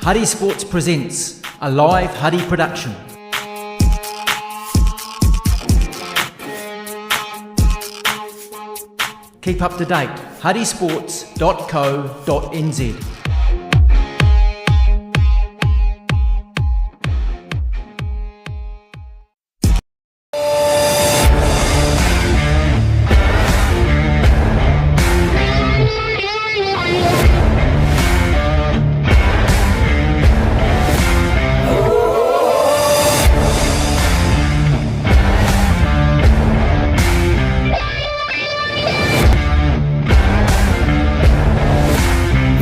Huddy Sports presents a live Huddy production. Keep up to date, huddysports.co.nz.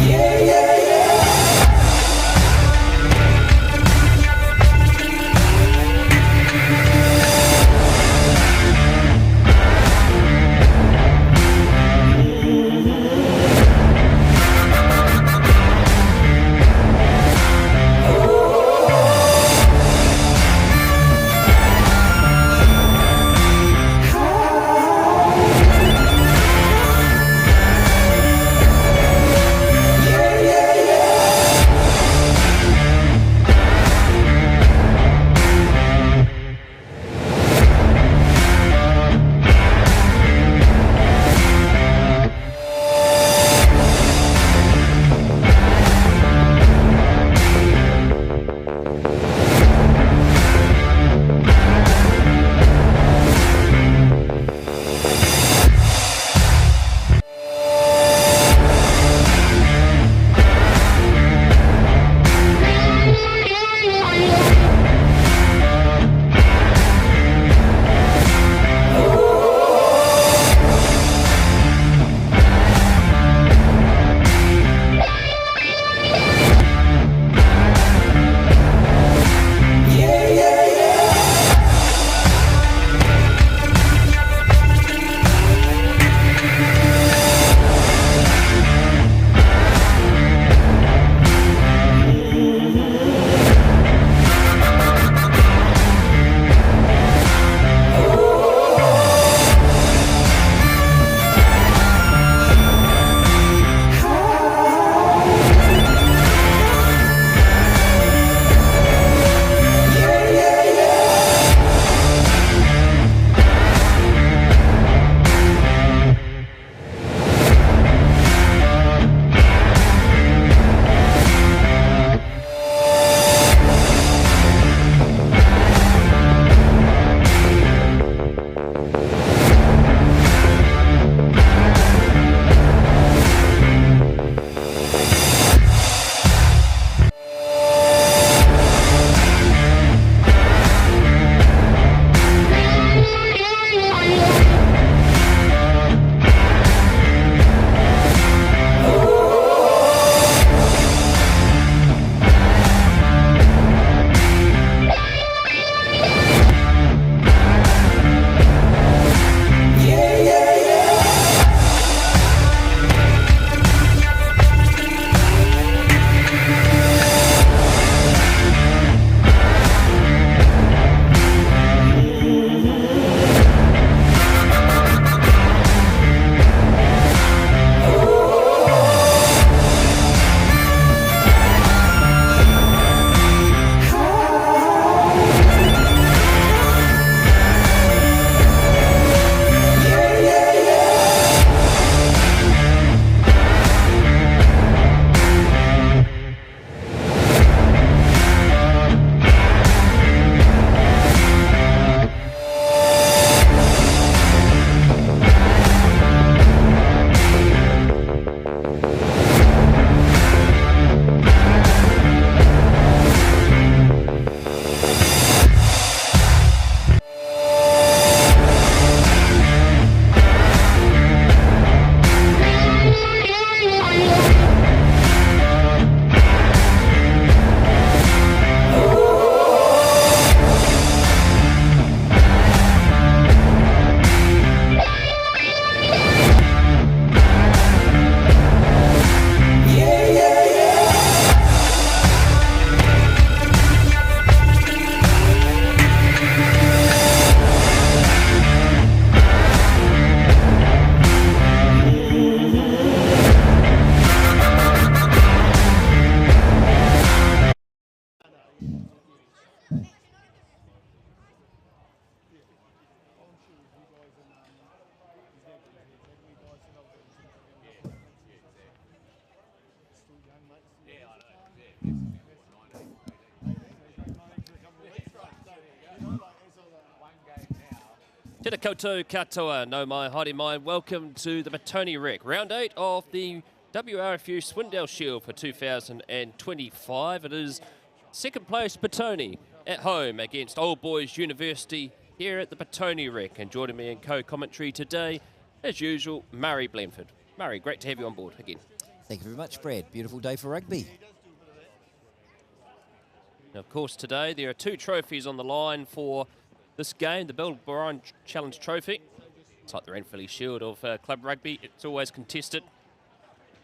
Yeah, yeah. Tēnā koutou katoa, no mai, haere mai. Welcome to the Petone Rec, round 8 of the WRFU Swindale Shield for 2025. It is second place Petone at home against Old Boys University here at the Petone Rec. And joining me in co-commentary today, as usual, Murray Blanford. Murray, great to have you on board again. Thank you very much, Brad. Beautiful day for rugby. Now, of course, today there are two trophies on the line for this game, the Brien Challenge Trophy. It's like the Ranfurly Shield of club rugby. It's always contested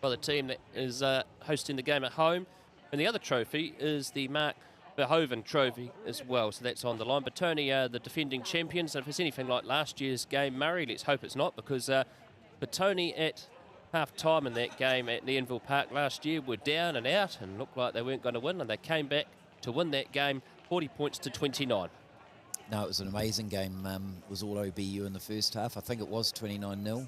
by the team that is hosting the game at home. And the other trophy is the Marc Verhoeven Trophy as well. So that's on the line. Petone are the defending champions. And if it's anything like last year's game, Murray, let's hope it's not, because Petone at half-time in that game at Leonville Park last year were down and out and looked like they weren't going to win. And they came back to win that game, 40 points to 29. No, it was an amazing game. It was all OBU in the first half. I think it was 29-0.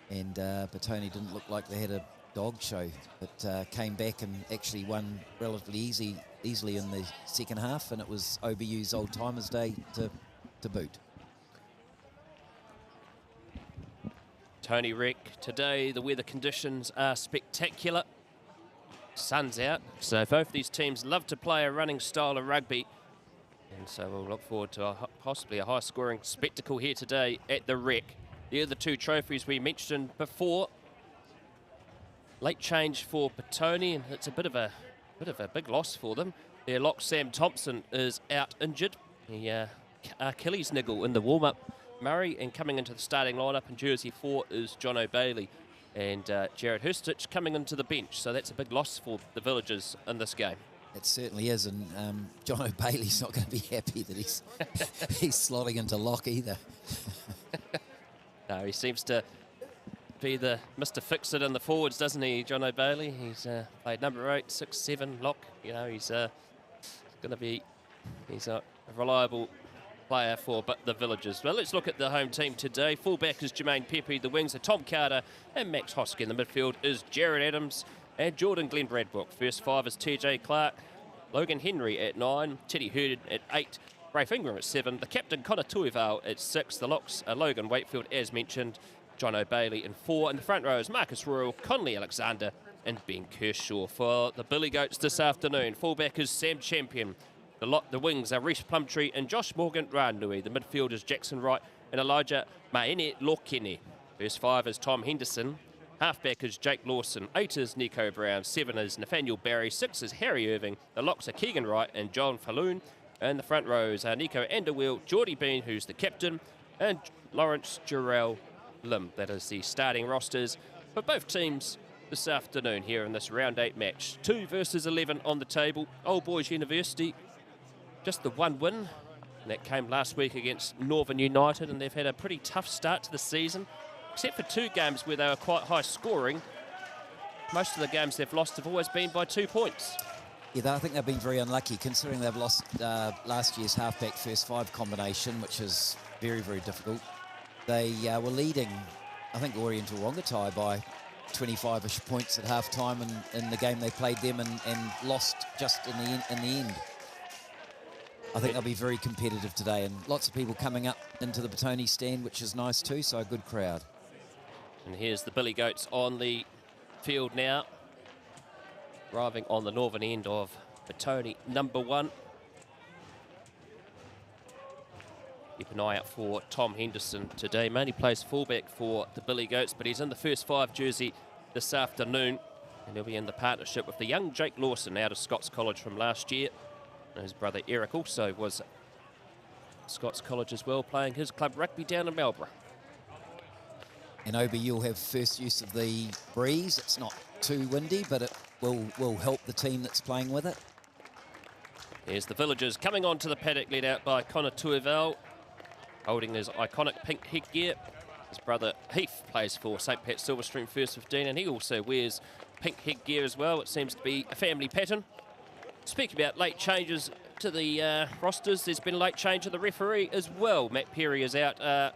And Petone didn't look like they had a dog show, but came back and actually won relatively easily in the second half. And it was OBU's Old Timers Day to boot. Tony Rec, today the weather conditions are spectacular. Sun's out, so both these teams love to play a running style of rugby. And so we'll look forward to possibly a high-scoring spectacle here today at the Rec. The other two trophies we mentioned before. Late change for Petone, and it's a bit of a big loss for them. Their lock Sam Thompson is out injured. He Achilles niggle in the warm-up. Murray, and coming into the starting lineup in jersey 4 is John O'Bailey and Jared Hurstich coming into the bench. So that's a big loss for the Villagers in this game. It certainly is, and John O'Bailey's not going to be happy that he's slotting into lock either. No, he seems to be the Mr. Fix-It in the forwards, doesn't he, John O'Bailey? He's played number 8, 6, 7, lock. You know, he's a reliable player for the Villagers. Well, let's look at the home team today. Fullback is Jermaine Pepe, the wings are Tom Carter and Max Hoskin. The midfield is Jared Adams and Jordan Glenn Bradbrook. First 5 is TJ Clark, Logan Henry at 9, Teddy Hurd at 8, Rafe Ingram at 7, the captain Connor Tuivau at 6, the locks are Logan Wakefield as mentioned, John O'Bailey in 4, and the front row is Marcus Royal, Conley Alexander and Ben Kershaw. For the Billy Goats this afternoon, fullback is Sam Champion, the wings are Reece Plumtree and Josh Morgan Ranui, the midfield is Jackson Wright and Elijah Maene Lokene. First 5 is Tom Henderson, halfback is Jake Lawson, 8 is Nico Brown, 7 is Nathaniel Barry, 6 is Harry Irving, the locks are Keegan Wright and John Falloon, and the front rows are Nico Anderwheel, Geordie Bean, who's the captain, and Lawrence Jarrell Lim. That is the starting rosters for both teams this afternoon here in this round 8 match. 2 versus 11 on the table. Old Boys University, just the one win, and that came last week against Northern United, and they've had a pretty tough start to the season. Except for 2 games where they were quite high scoring, most of the games they've lost have always been by 2 points. Yeah, I think they've been very unlucky considering they've lost last year's halfback first 5 combination, which is very, very difficult. They were leading, I think, Oriental Rongotai by 25-ish points at half-time in the game they played them and lost just in the end. I think they'll be very competitive today, and lots of people coming up into the Petone stand, which is nice too, so a good crowd. And here's the Billy Goats on the field now, arriving on the northern end of Petone number 1. Keep an eye out for Tom Henderson today. Mainly plays fullback for the Billy Goats, but he's in the first 5 jersey this afternoon, and he'll be in the partnership with the young Jake Lawson out of Scots College from last year. And his brother Eric also was at Scots College as well, playing his club rugby down in Melbourne. And OBU will have first use of the breeze. It's not too windy, but it will help the team that's playing with it. Here's the Villagers coming onto the paddock, led out by Connor Tuivau, holding his iconic pink headgear. His brother Heath plays for St. Pat Silverstream First 15, and he also wears pink headgear as well. It seems to be a family pattern. Speaking about late changes to the rosters, there's been a late change to the referee as well. Matt Perry is out a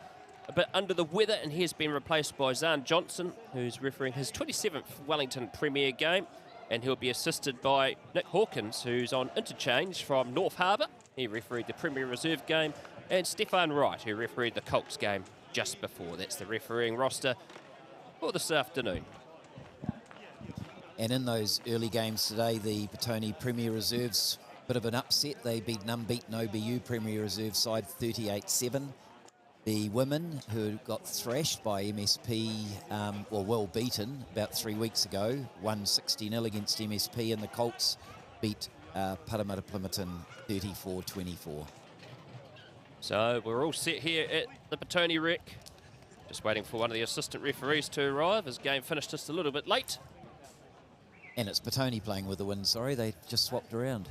bit under the weather, and he has been replaced by Zahn Johnson, who's refereeing his 27th Wellington Premier game, and he'll be assisted by Nick Hawkins, who's on interchange from North Harbour. He refereed the Premier Reserve game and Stefan Wright, who refereed the Colts game just before. That's the refereeing roster for this afternoon. And in those early games today, the Petone Premier Reserves, bit of an upset. They beat an unbeaten OBU Premier Reserve side 38-7. The women, who got thrashed by MSP, well beaten about 3 weeks ago, won 60-0 against MSP, and the Colts beat Parramatta Plimerton 34-24. So we're all set here at the Petone Rec. Just waiting for one of the assistant referees to arrive. His game finished just a little bit late. And it's Petone playing with the wind, sorry. They just swapped around.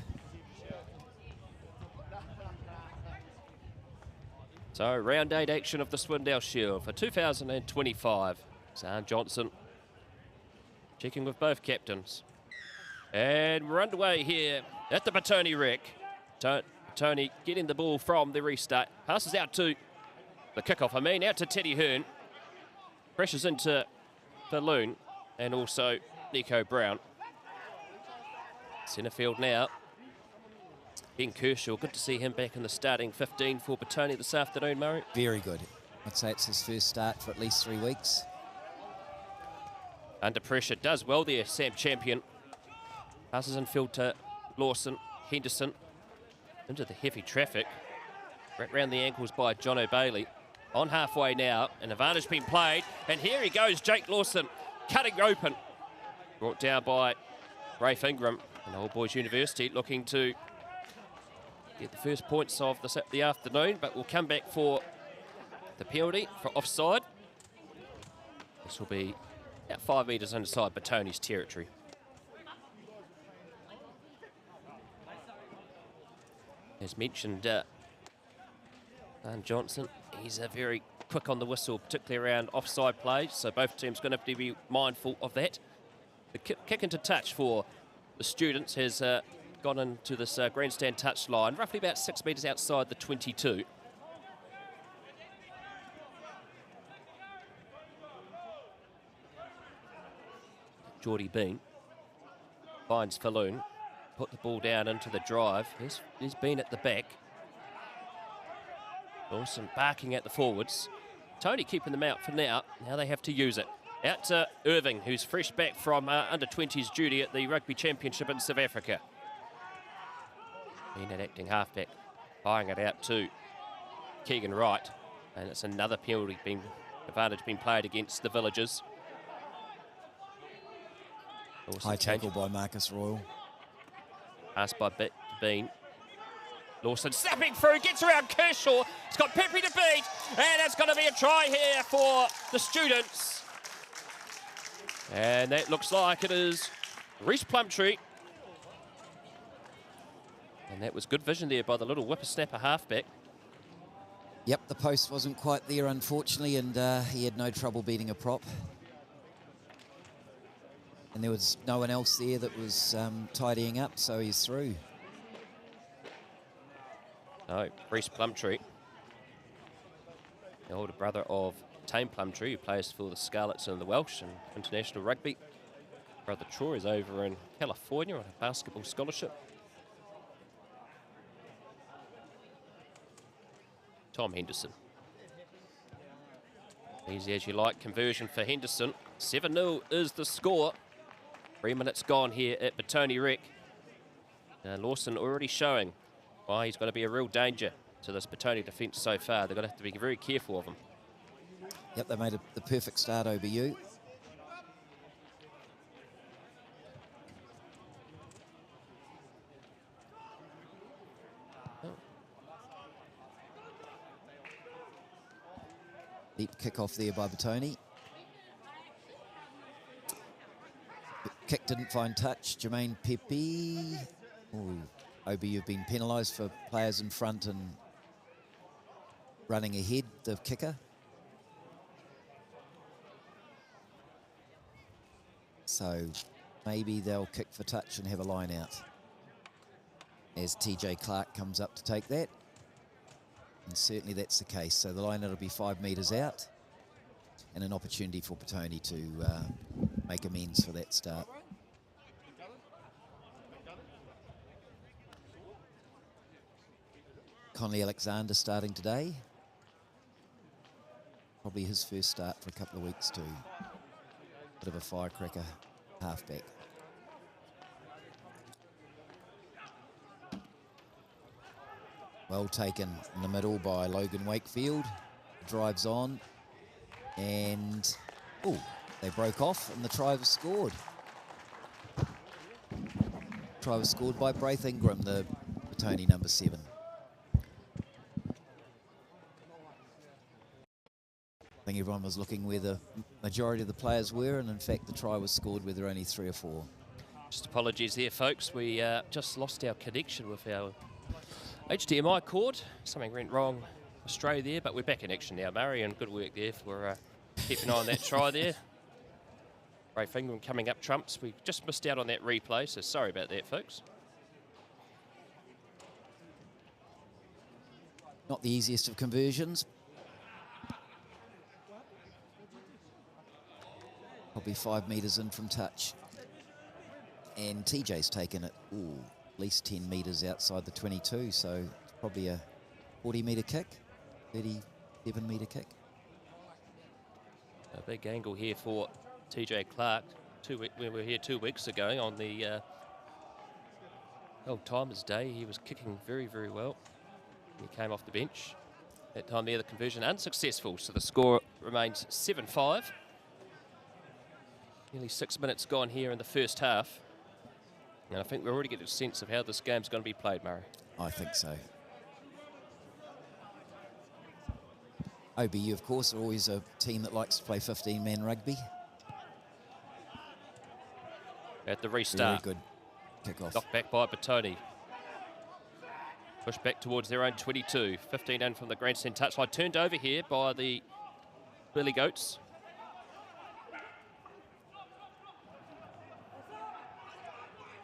So round 8 action of the Swindale Shield for 2025. Zahn Johnson checking with both captains. And we're underway here at the Petone Rec. Petone getting the ball from the restart. Passes out to the kickoff, out to Teddy Hearn. Pressures into Balloon and also Nico Brown. Centre field now. Ben Kershaw, good to see him back in the starting 15 for Petone this afternoon, Murray. Very good. I'd say it's his first start for at least 3 weeks. Under pressure, does well there, Sam Champion. Passes infield to Lawson, Henderson, into the heavy traffic. Right round the ankles by John O'Bailey. On halfway now, an advantage being played, and here he goes, Jake Lawson, cutting open. Brought down by Rafe Ingram, and Old Boys University looking to get the first points of the afternoon, but we'll come back for the penalty for offside. This will be about 5 metres inside Petone's territory. As mentioned, Johnson, he's very quick on the whistle, particularly around offside play, so both teams going to have to be mindful of that. The kick into touch for the students has gone into this grandstand touch line, roughly about 6 metres outside the 22. Geordie Bean finds Falloon, put the ball down into the drive. He's been at the back. Lawson barking at the forwards. Tony keeping them out for now. Now they have to use it. Out to Irving, who's fresh back from under-20s duty at the Rugby Championship in South Africa. Being an acting halfback, firing it out to Keegan Wright. And it's another penalty advantage being played against the Villagers. High tackle by Marcus Royal. Passed by Bean. Lawson snapping through, gets around Kershaw. It's got Pepe to beat, and it's going to be a try here for the students. And that looks like it is Reece Plumtree. And that was good vision there by the little whippersnapper halfback. Yep, the post wasn't quite there, unfortunately, and he had no trouble beating a prop. And there was no one else there that was tidying up, so he's through. No, Reece Plumtree, the older brother of Tame Plumtree, who plays for the Scarlets and the Welsh and international rugby. Brother Troy is over in California on a basketball scholarship. Tom Henderson. Easy as you like, conversion for Henderson. 7-0 is the score. 3 minutes gone here at Petone Rec. Lawson already showing why he's going to be a real danger to this Petone defence so far. They're going to have to be very careful of him. Yep, they made the perfect start, OBU. Deep kick-off there by Petone. Kick didn't find touch. Jermaine Pepe. Ooh, OBU have been penalised for players in front and running ahead, the kicker. So maybe they'll kick for touch and have a line out. As TJ Clark comes up to take that. And certainly that's the case. So the line out will be 5 metres out. And an opportunity for Petone to make amends for that start. Conley Alexander starting today. Probably his first start for a couple of weeks too. Bit of a firecracker halfback. Well taken in the middle by Logan Wakefield. Drives on and, oh, they broke off and the try was scored. Try was scored by Braith Ingram, the Petone number 7. I think everyone was looking where the majority of the players were, and in fact the try was scored where there were only 3 or 4. Just apologies there, folks. We just lost our connection with our HDMI cord. Something went wrong Australia there, but we're back in action now, Murray, and good work there for keeping an eye on that try there. Braith Ingram coming up trumps. We just missed out on that replay, so sorry about that, folks. Not the easiest of conversions. Probably 5 metres in from touch. And TJ's taken it, ooh, at least 10 metres outside the 22, so it's probably a 40-metre kick, 37-metre kick. A big angle here for TJ Clark. We were here 2 weeks ago on the Old Timers Day. He was kicking very, very well. He came off the bench. That time there, the conversion unsuccessful, so the score remains 7-5. Nearly 6 minutes gone here in the first half. And I think we're already getting a sense of how this game's going to be played, Murray. I think so. OBU, of course, are always a team that likes to play 15-man rugby. At the restart. Very good kick-off. Knocked back by Petone. Pushed back towards their own 22. 15 in from the grandstand touchline. Turned over here by the Billy Goats.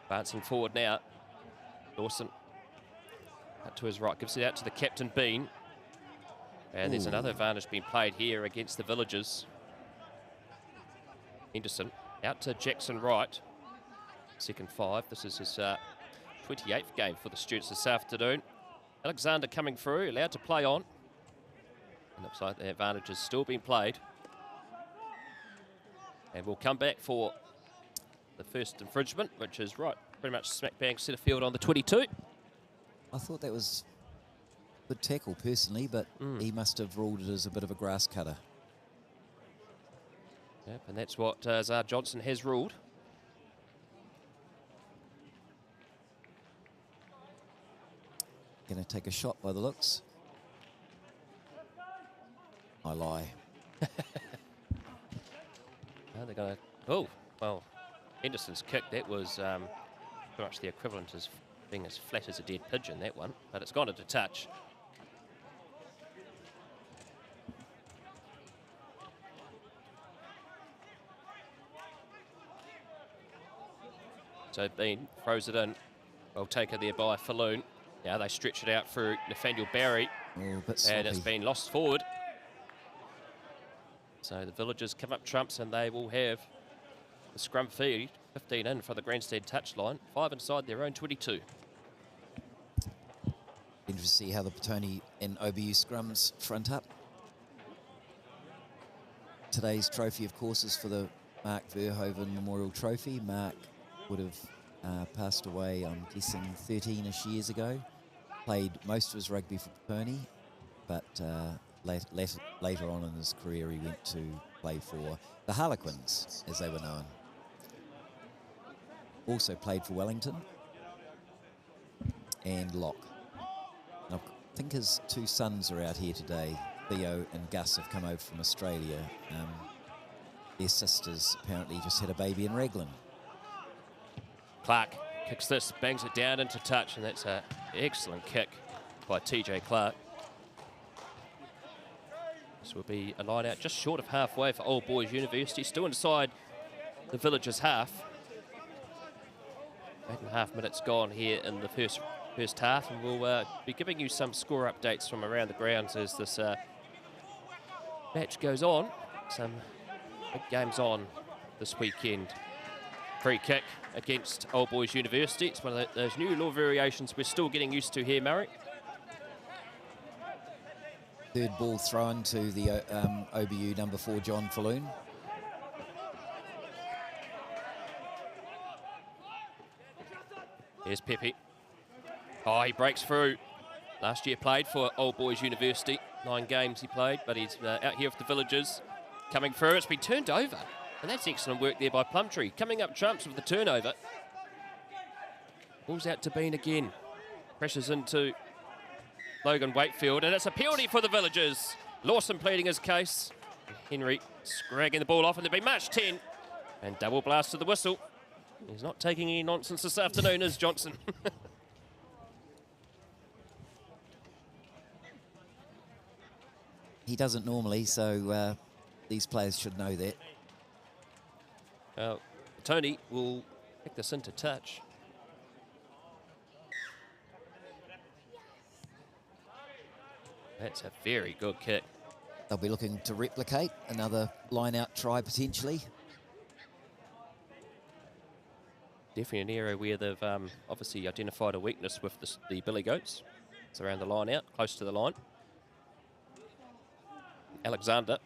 Advancing forward now. Dawson out to his right. Gives it out to the captain, Bean. And there's another advantage being played here against the Villagers. Henderson out to Jackson Wright. Second 5. This is his 28th game for the Students this afternoon. Alexander coming through, allowed to play on. And looks like the advantage is still being played. And we'll come back for the first infringement, which is right, pretty much smack bang centre field on the 22. I thought that was a good tackle personally, but he must have ruled it as a bit of a grass cutter. Yep, and that's what Zar Johnson has ruled. Going to take a shot by the looks. I lie. Now they're going to... Oh, well, Henderson's kick, that was pretty much the equivalent as being as flat as a dead pigeon, that one. But it's gone into touch. So Bean throws it in. Well taken there by Falloon. Now they stretch it out through Nathaniel Barry. Oh, a bit sloppy. And it's been lost forward. So the Villagers come up trumps and they will have the scrum feed. 15 in for the grandstand touchline. 5 inside their own 22. Interesting to see how the Petone and OBU scrums front up. Today's trophy, of course, is for the Marc Verhoeven Memorial Trophy. Marc would have passed away, I'm guessing, 13-ish years ago. Played most of his rugby for Petone, but later on in his career he went to play for the Harlequins, as they were known. Also played for Wellington and Locke. And I think his 2 sons are out here today. Theo and Gus have come over from Australia. Their sisters apparently just had a baby in Raglan. Clark kicks this, bangs it down into touch, and that's an excellent kick by TJ Clark. This will be a line out just short of halfway for Old Boys University, still inside the Villagers' half. 8.5 minutes gone here in the first half, and we'll be giving you some score updates from around the grounds as this match goes on. Some big games on this weekend. Free kick against Old Boys University. It's one of those new law variations we're still getting used to here, Murray. Third ball thrown to the OBU number 4, John Falloon. Here's Pepe. Oh, he breaks through. Last year played for Old Boys University. 9 games he played, but he's out here with the Villagers. Coming through, it's been turned over. And that's excellent work there by Plumtree. Coming up trumps with the turnover. Ball's out to Bean again. Pressures into Logan Wakefield, and it's a penalty for the Villagers. Lawson pleading his case. Henry scragging the ball off, and there'll be match 10. And double blast to the whistle. He's not taking any nonsense this afternoon, is Johnson. He doesn't normally, so these players should know that. Tony will pick this into touch. That's a very good kick. They'll be looking to replicate another line-out try potentially. Definitely an area where they've obviously identified a weakness with the Billy Goats. It's around the line out, close to the line. Alexander.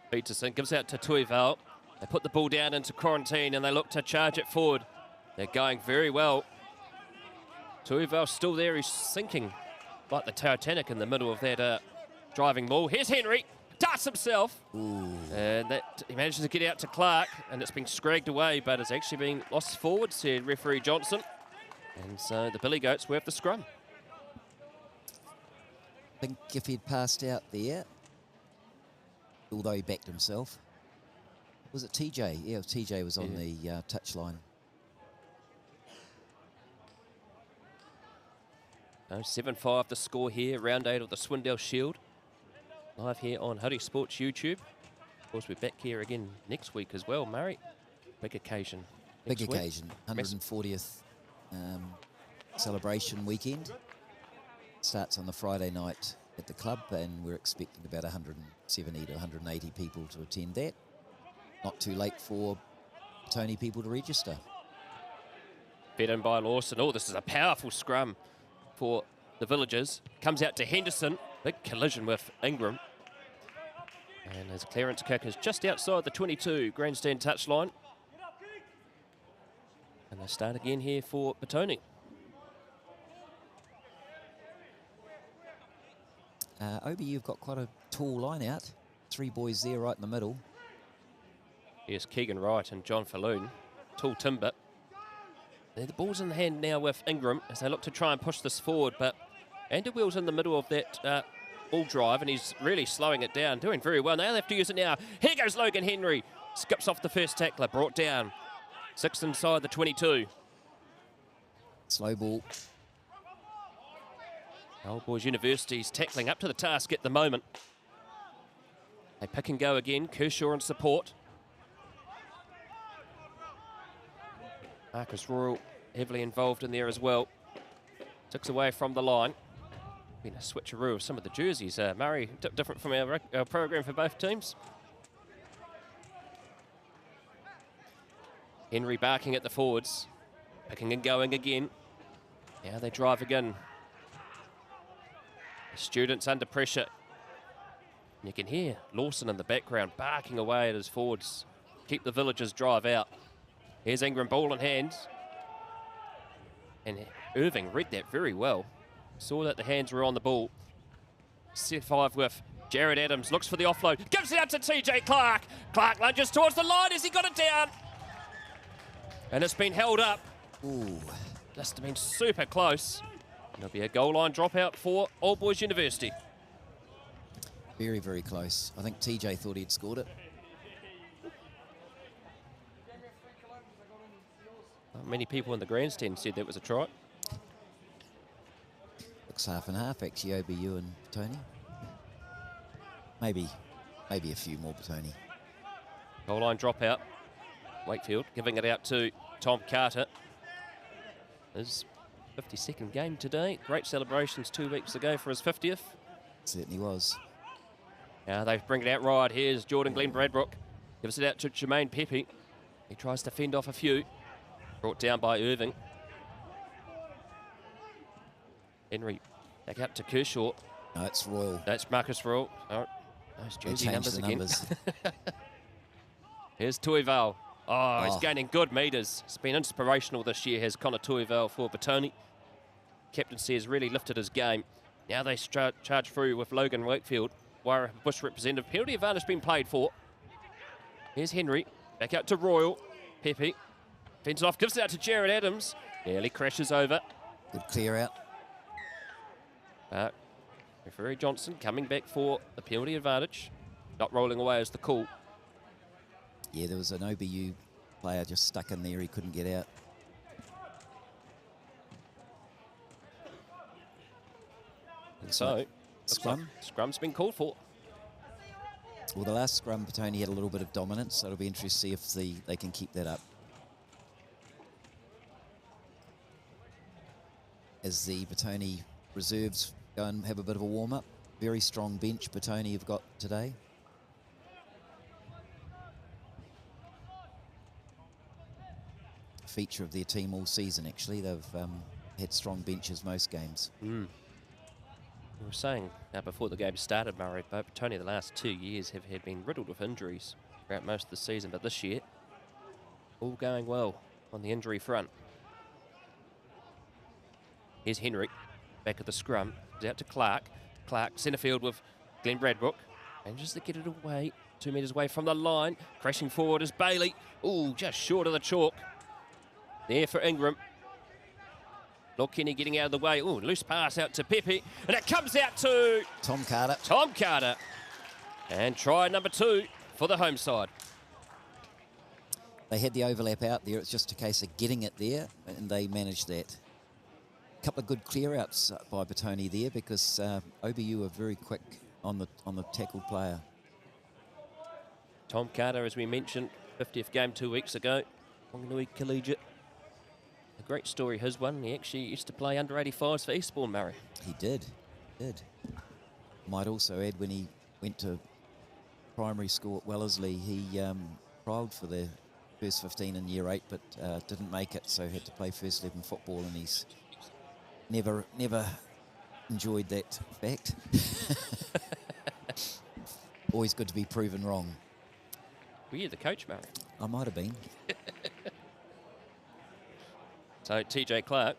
Peterson gives out to Tuival. They put the ball down into quarantine and they look to charge it forward. They're going very well. Tuival's still there, he's sinking like the Titanic in the middle of that driving ball. Here's Henry, darts himself. Ooh. And he manages to get out to Clark, and it's been scragged away, but it's actually been lost forward, said referee Johnson. And so the Billy Goats will have the scrum. I think if he'd passed out there, although he backed himself. Was it TJ? Yeah, TJ was on the touchline. 7-5 the score here, round 8 of the Swindale Shield. Live here on Hoodie Sports YouTube. Of course, we're back here again next week as well, Murray. Big occasion. Big occasion, 140th celebration weekend. Starts on the Friday night at the club, and we're expecting about 170 to 180 people to attend that. Not too late for Petone people to register. Fed in by Lawson. Oh, this is a powerful scrum for the Villagers. Comes out to Henderson. Big collision with Ingram. And his clearance kick is just outside the 22 grandstand touchline. And they start again here for Petone. OBU have got quite a tall line out. 3 boys there right in the middle. Here's Keegan Wright and John Falloon. Tall timber. The ball's in the hand now with Ingram as they look to try and push this forward, but Underwell's in the middle of that ball drive and he's really slowing it down, doing very well. Now they have to use it now. Here goes Logan Henry. Skips off the first tackler, brought down. 6 inside the 22. Slow ball. Old Boys University's tackling up to the task at the moment. They pick and go again. Kershaw in support. Marcus Royal heavily involved in there as well. 6 away from the line. Been a switcheroo of some of the jerseys. Murray, different from our program for both teams. Henry barking at the forwards. Picking and going again. Now they drive again. The students under pressure. And you can hear Lawson in the background barking away at his forwards. Keep the Villagers drive out. Here's Ingram, ball in hand. And Irving read that very well. Saw that the hands were on the ball. Set 5 with Jared Adams. Looks for the offload. Gives it out to TJ Clark. Clark lunges towards the line. Has he got it down? And it's been held up. Ooh. Must have been super close. There'll be a goal line dropout for Old Boys University. Very, very close. I think TJ thought he'd scored it. Not many people in the grandstand said that was a try. Looks half and half, actually, OBU and Petone. Maybe a few more Petone. Goal line dropout. Wakefield giving it out to Tom Carter. His 52nd game today. Great celebrations 2 weeks ago for his 50th. Certainly was. Now they bring it out wide. Here's Jordan Glenn Bradbrook. Gives it out to Jermaine Pepe. He tries to fend off a few. Brought down by Irving. Henry back out to Kershaw. No, it's Royal. That's Marcus Royal. Oh, those They jersey changed numbers the again. numbers. Here's Tuival. Oh, he's Oh. gaining good metres. It's been inspirational this year, has Connor Tuival for Petone. Captaincy has really lifted his game. Now they charge through with Logan Wakefield. WRFU Bush representative. Penalty advantage been played for. Here's Henry. Back out to Royal. Pepe. Fends off, gives it out to Jared Adams. Nearly crashes over. Good clear out. But referee Johnson coming back for the penalty advantage. Not rolling away as the call. Yeah, there was an OBU player just stuck in there. He couldn't get out. And so, looks Scrum. like scrum's been called for. Well, the last scrum, Petone had a little bit of dominance, so it'll be interesting to see if they can keep that up. As the Petone reserves go and have a bit of a warm-up. Very strong bench Petone have got today. Feature of their team all season, actually. They've had strong benches most games. We were saying before the game started, Murray, but Petone the last 2 years have been riddled with injuries throughout most of the season, but this year, all going well on the injury front. Here's Henry, back at the scrum, he's out to Clark. Clark, centre field with Glenn Bradbrook, manages to get it away, 2 metres away from the line. Crashing forward is Bailey. Ooh, just short of the chalk. There for Ingram. Lord Kenny getting out of the way. Ooh, loose pass out to Pepe. And it comes out to Tom Carter. Tom Carter. And try number 2 for the home side. They had the overlap out there. It's just a case of getting it there, and they managed that. A couple of good clear-outs by Petone there, because OBU are very quick on the tackled player. Tom Carter, as we mentioned, 50th game 2 weeks ago. Wanganui Collegiate. A great story, his one. He actually used to play under 85s for Eastbourne, Murray. He did. Might also add, when he went to primary school at Wellesley, he trialled for the first 15 in year 8, but didn't make it, so had to play first 11 football, and he's never enjoyed that fact. Always good to be proven wrong. Were you the coach, Murray? I might have been. So TJ Clark,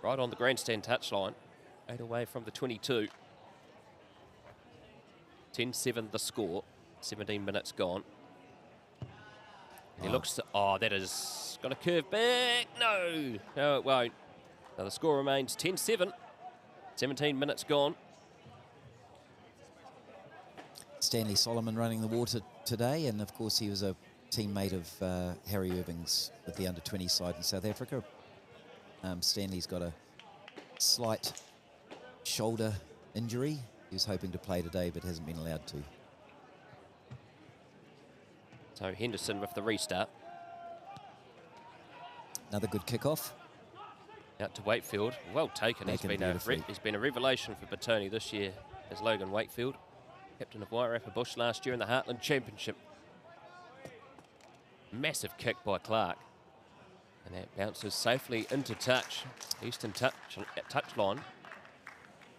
right on the grandstand touchline, 8 away from the 22. 10-7 the score, 17 minutes gone. And he looks to, oh, that is going to curve back. No, it won't. Now the score remains 10-7, 17 minutes gone. Stanley Solomon running the water today, and of course he was a teammate of Harry Irving's with the under-20 side in South Africa. Stanley's got a slight shoulder injury. He was hoping to play today, but hasn't been allowed to. So Henderson with the restart. Another good kickoff. Out to Wakefield. Well taken. He's Beautifully. been a revelation for Petone this year as Logan Wakefield, captain of WRFU Bush last year in the Heartland Championship. Massive kick by Clark. And that bounces safely into touch. Eastern touch line.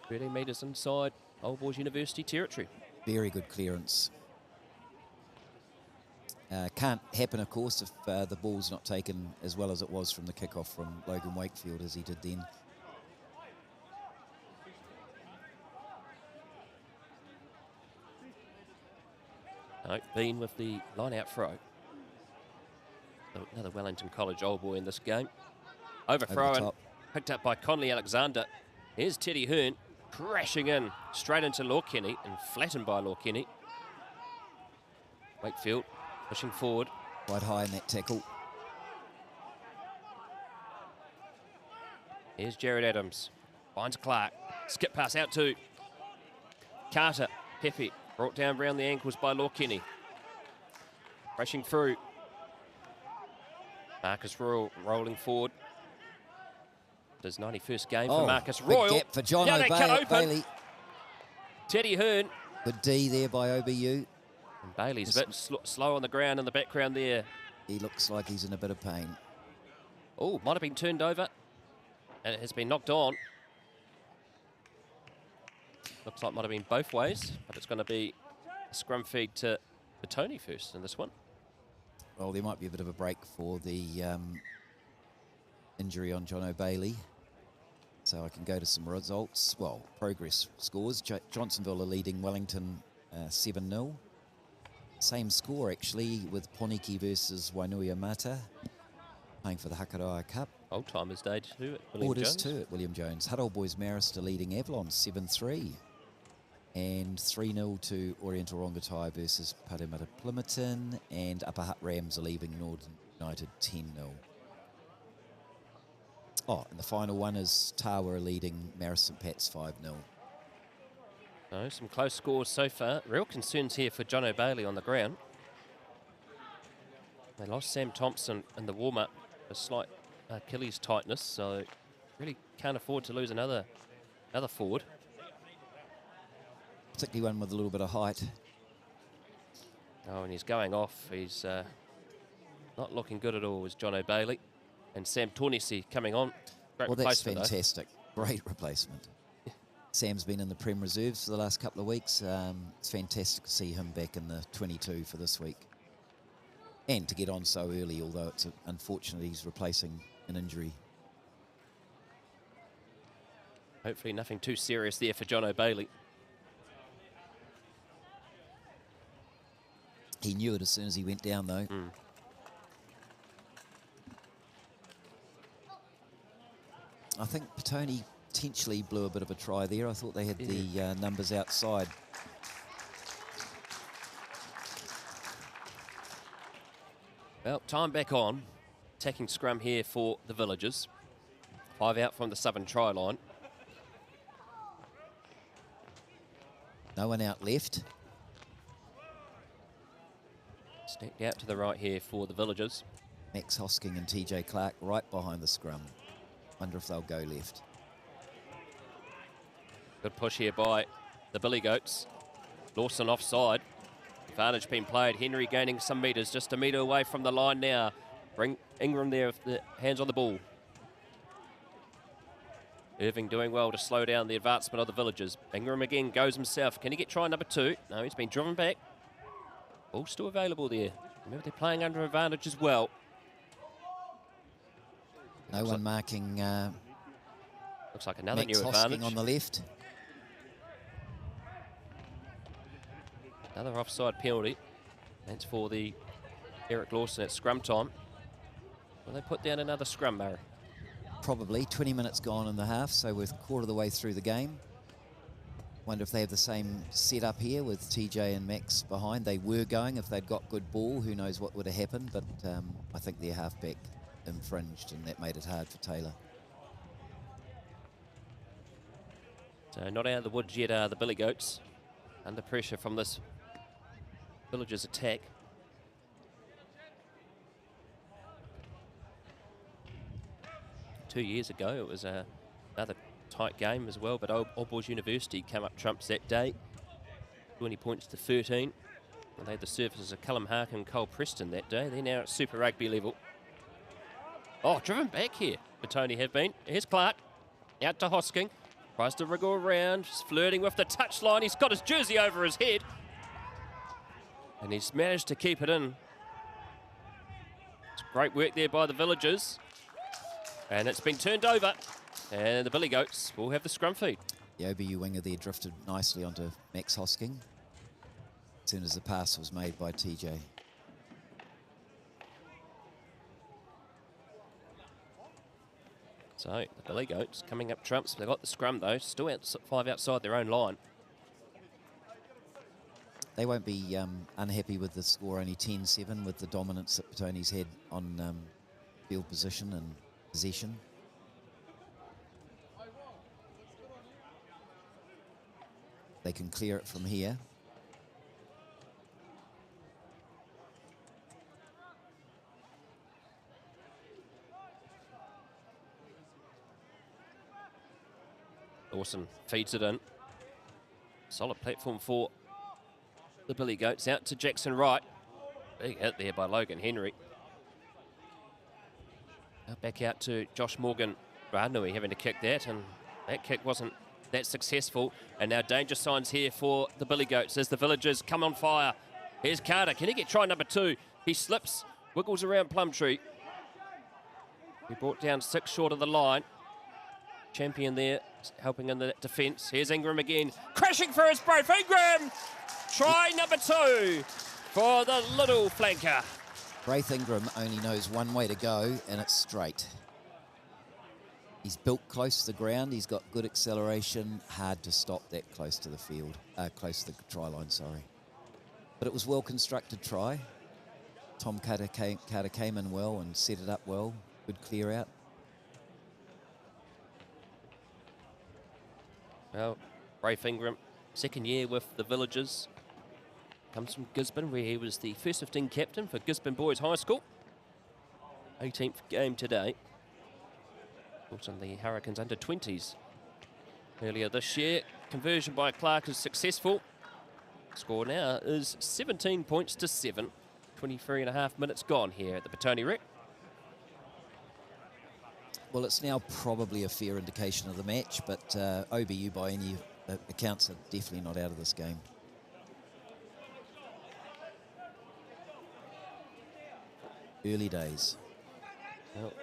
30 metres inside Old Boys University territory. Very good clearance. Can't happen, of course, if the ball's not taken as well as it was from the kickoff from Logan Wakefield, as he did then. No, Bean with the line-out throw. Another Wellington College Old Boy in this game. Overthrow and picked up by Conley Alexander. Here's Teddy Hearn crashing in straight into Lorkenny and flattened by Lorkenny. Wakefield pushing forward. Quite high in that tackle. Here's Jared Adams. Finds Clark. Skip pass out to Carter. Pepe brought down round the ankles by Lorkenny. Rushing through. Marcus Royal rolling forward. His 91st game for Marcus Royal. Big gap for John Bailey. Teddy Hearn. Good D there by OBU. And Bailey's a bit slow on the ground in the background there. He looks like he's in a bit of pain. Oh, might have been turned over. And it has been knocked on. Looks like it might have been both ways, but it's going to be a scrum feed to Petone first in this one. Well, there might be a bit of a break for the injury on John O'Bailey. So I can go to some results. Well, progress scores. Johnsonville are leading Wellington 7-0. Same score, actually, with Poniki versus Wainuia Mata, playing for the Hakaroa Cup. Old Timers Day too at William Orders Jones. too at William Jones. Huddle Boys Marist are leading Avalon 7-3. And 3-0 to Oriental Rongotai versus Parramatta Plimerton. And Upper Hutt Rams are leaving Northern United 10-0. Oh, and the final one is Tawa leading Marist St Pat's 5-0. No, some close scores so far. Real concerns here for John O'Bailey on the ground. They lost Sam Thompson in the warm-up, a slight Achilles tightness, so really can't afford to lose another forward. Particularly one with a little bit of height. Oh, and he's going off. He's not looking good at all, is John O'Bailey. And Sam Tornesi coming on. Great Well, that's replacement, fantastic. Great replacement. Sam's been in the Prem Reserves for the last couple of weeks. It's fantastic to see him back in the 22 for this week. And to get on so early, although it's unfortunate he's replacing an injury. Hopefully nothing too serious there for John O'Bailey. He knew it as soon as he went down, though. I think Petone potentially blew a bit of a try there. I thought they had the numbers outside. Well, time back on. Attacking scrum here for the Villagers. 5 out from the southern try line. No one out left. Stacked out to the right here for the Villagers. Max Hosking and TJ Clark right behind the scrum. Wonder if they'll go left. Good push here by the Billy Goats. Lawson offside. Advantage being played. Henry gaining some metres, just a metre away from the line now. Bring Ingram there with the hands on the ball. Irving doing well to slow down the advancement of the Villagers. Ingram again goes himself. Can he get try number 2? No, he's been driven back. Ball still available there. Remember, they're playing under advantage as well. No one marking Looks like another Max new Hosking advantage. on the left. Another offside penalty. That's for the Eric Lawson at scrum time. Will they put down another scrum, Murray? Probably. 20 minutes gone in the half, so we're quarter of the way through the game. Wonder if they have the same setup here with TJ and Max behind. They were going. If they'd got good ball, who knows what would have happened. But I think their halfback infringed, and that made it hard for Taylor. So not out of the woods yet are the Billy Goats. Under pressure from this Villagers attack. Two years ago, it was another tight game as well, but Old Boys University came up trumps that day. 20 points to 13. And they had the services of Callum Hark and Cole Preston that day. They're now at Super Rugby level. Oh, driven back here. Petone have been. Here's Clark. Out to Hosking. Tries to wriggle around. Just flirting with the touchline. He's got his jersey over his head. And he's managed to keep it in. It's great work there by the Villagers. And it's been turned over. And the Billy Goats will have the scrum feed. The OBU winger there drifted nicely onto Max Hosking as soon as the pass was made by TJ. So the Billy Goats coming up trumps. They've got the scrum though, still 5 outside their own line. They won't be unhappy with the score, only 10-7, with the dominance that Petone's had on field position and possession. They can clear it from here. Dawson feeds it in. Solid platform for the Billy Goats. Out to Jackson Wright. Big hit there by Logan Henry. Now back out to Josh Morgan. Ranui having to kick that, and that kick wasn't That's successful. And now danger signs here for the Billy Goats as the Villagers come on fire. Here's Carter. Can he get try number 2? He slips, wiggles around Plumtree. He brought down 6 short of the line. Champion there, helping in the defence. Here's Ingram again. Crashing for his break. Ingram! Try number 2 for the little flanker. Braith Ingram only knows one way to go, and it's straight. He's built close to the ground. He's got good acceleration. Hard to stop that close to the field, close to the try line, sorry. But it was well-constructed try. Tom Carter came in well and set it up well. Good clear out. Well, Braith Ingram, second year with the Villagers. Comes from Gisborne, where he was the first 15 captain for Gisborne Boys High School. 18th game today. Also in the Hurricanes under-20s earlier this year. Conversion by Clark is successful. Score now is 17 points to 7. 23 and a half minutes gone here at the Petone Rec. Well, it's now probably a fair indication of the match, but OBU by any accounts are definitely not out of this game. Early days. Well,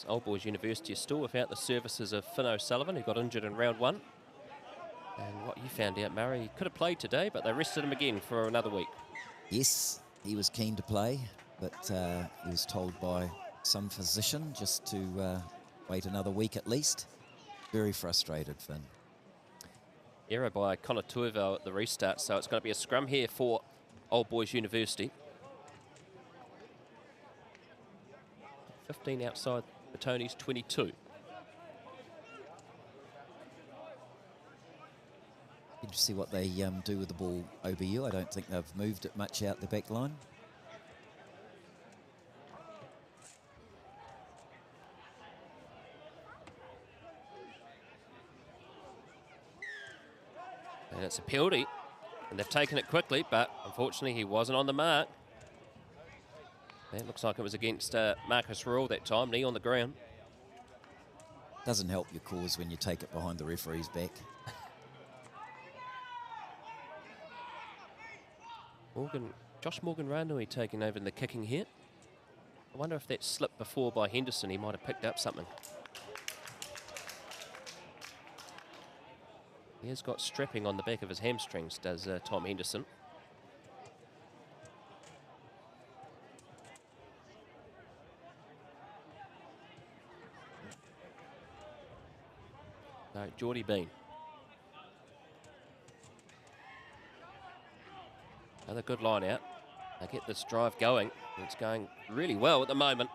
Old Boys University is still without the services of Finn O'Sullivan, who got injured in round 1. And what you found out, Murray, he could have played today, but they rested him again for another week. Yes, he was keen to play, but he was told by some physician just to wait another week at least. Very frustrated, Finn. Error by Connor Tuivau at the restart, so it's going to be a scrum here for Old Boys University. 15 outside Petone's 22. Did you see what they do with the ball, OBU? I don't think they've moved it much out the back line. And it's a penalty, and they've taken it quickly, but unfortunately he wasn't on the mark. It looks like it was against Marcus Rural that time, knee on the ground. Doesn't help your cause when you take it behind the referee's back. Josh Morgan-Ranui taking over in the kicking here. I wonder if that slipped before by Henderson, he might have picked up something. He has got strapping on the back of his hamstrings, does Tom Henderson. No, Geordie Bean. Another good line out. They get this drive going. It's going really well at the moment.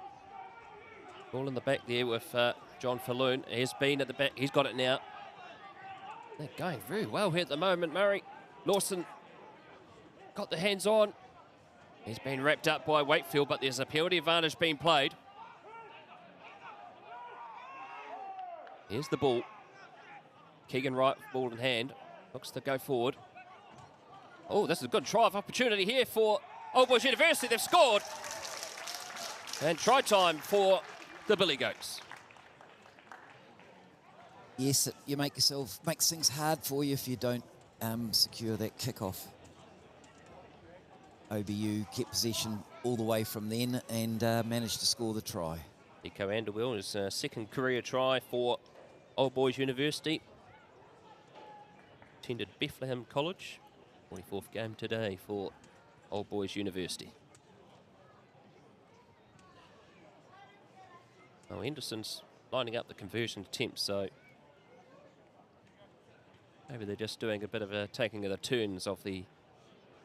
Ball in the back there with John Falloon. Here's Bean at the back. He's got it now. They're going very well here at the moment, Murray. Lawson got the hands on. He's been wrapped up by Wakefield, but there's a penalty advantage being played. Here's the ball. Keegan Wright, ball in hand. Looks to go forward. Oh, this is a good drive opportunity here for Old Boys University. They've scored. And try time for the Billy Goats. Yes, makes things hard for you if you don't secure that kickoff. OBU kept possession all the way from then and managed to score the try. Nico Anderwell, his second career try for Old Boys University. Attended Bethlehem College. 44th game today for Old Boys University. Oh, Henderson's lining up the conversion attempt, so maybe they're just doing a bit of a taking of the turns of the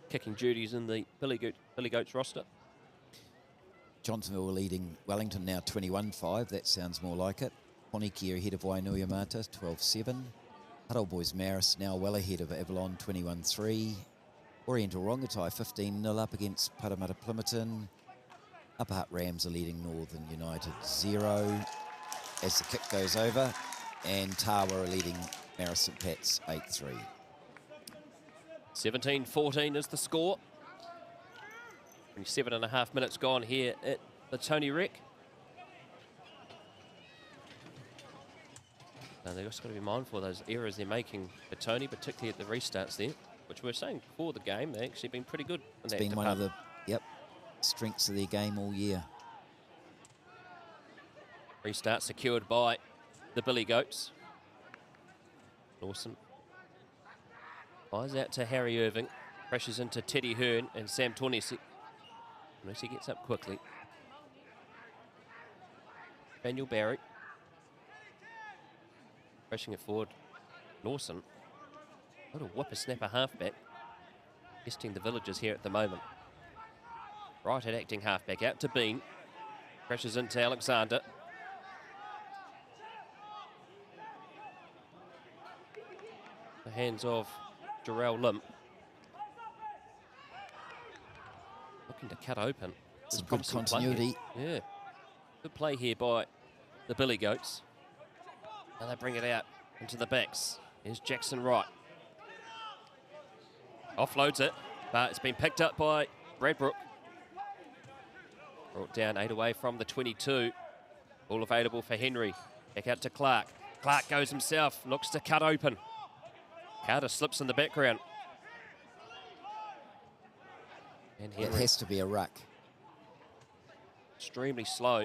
kicking duties in the Billy Goats roster. Johnsonville leading Wellington now 21-5. That sounds more like it. Poniki ahead of Wainuiomata, 12-7. Huddle Boys Maris now well ahead of Avalon, 21-3. Oriental Rongotai 15-0 up against Parramatta Plimerton. Upper Hutt Rams are leading Northern United 0 as the kick goes over. And Tawa are leading Maris St Pat's 8-3. 17-14 is the score. 7.5 minutes gone here at the Tony Rec. And they've just got to be mindful of those errors they're making for Tony, particularly at the restarts there, which we were saying before the game, they've actually been pretty good. It's been one of the strengths of their game all year. Restart secured by the Billy Goats. Lawson fires out to Harry Irving, pressures into Teddy Hearn and Sam Tornesi, unless he gets up quickly. Daniel Barry pushing it forward. Lawson, what a whippersnapper halfback, testing the Villagers here at the moment. Right at acting halfback, out to Bean, pressures into Alexander. The hands of Jarrell Lim. Looking to cut open. Some good continuity. Yeah. Good play here by the Billy Goats. And they bring it out into the backs. Here's Jackson Wright. Offloads it, but it's been picked up by Bradbrook. Brought down 8 away from the 22. All available for Henry. Back out to Clark. Clark goes himself, looks to cut open. Carter slips in the background. And It has to be a ruck. Extremely slow.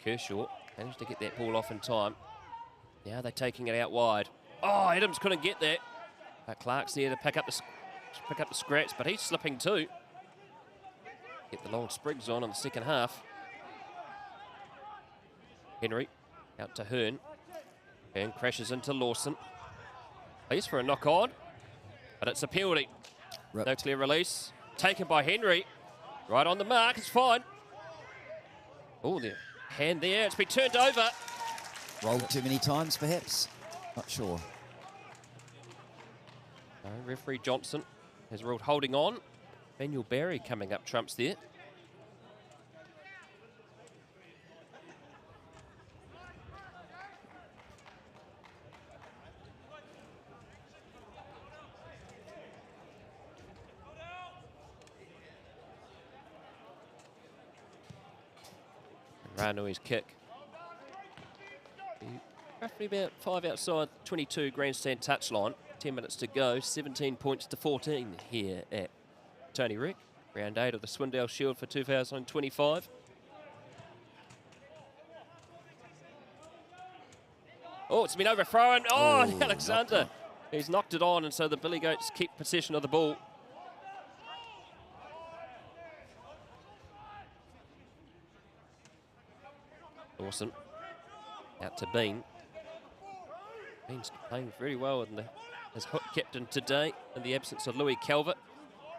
Kershaw managed to get that ball off in time. Now they're taking it out wide. Oh, Adams couldn't get that. But Clark's there to pick up the scratch, but he's slipping too. Get the long sprigs on in the second half. Henry out to Hearn. Hearn crashes into Lawson. Plays for a knock on, but it's a penalty. Ripped. No clear release. Taken by Henry. Right on the mark, it's fine. Oh, the hand there, it's been turned over. Rolled too many times, perhaps? Not sure. No, referee Johnson has ruled holding on. Daniel Barry coming up trumps there. Ranui's kick. Roughly about 5 outside 22 grandstand touchline. 10 minutes to go. 17 points to 14 here at Tony Rick. Round 8 of the Swindale Shield for 2025. Oh, it's been overthrown. Oh, Alexander. He's knocked it on, and so the Billy Goats keep possession of the ball. Awesome. Out to Bean. Bean's playing very well as hook captain today in the absence of Louis Calvert,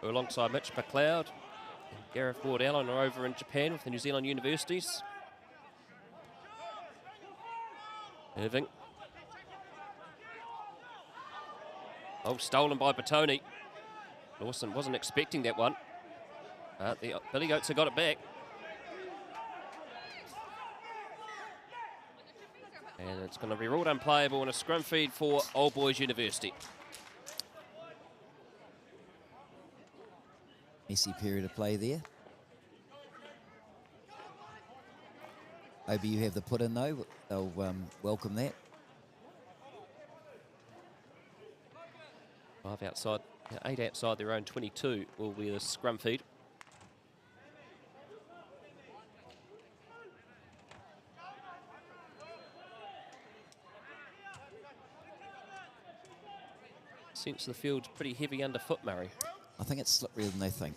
who alongside Mitch McLeod and Gareth Ward-Allen are over in Japan with the New Zealand universities. Irving. Oh, stolen by Petone. Lawson wasn't expecting that one. The Billy Goats have got it back. And it's going to be ruled unplayable in a scrum feed for Old Boys University. Messy period of play there. Maybe you have the put in though. They'll welcome that. 8 outside their own 22 will be the scrum feed. Sense the field's pretty heavy underfoot, Murray. I think it's slipperier than they think.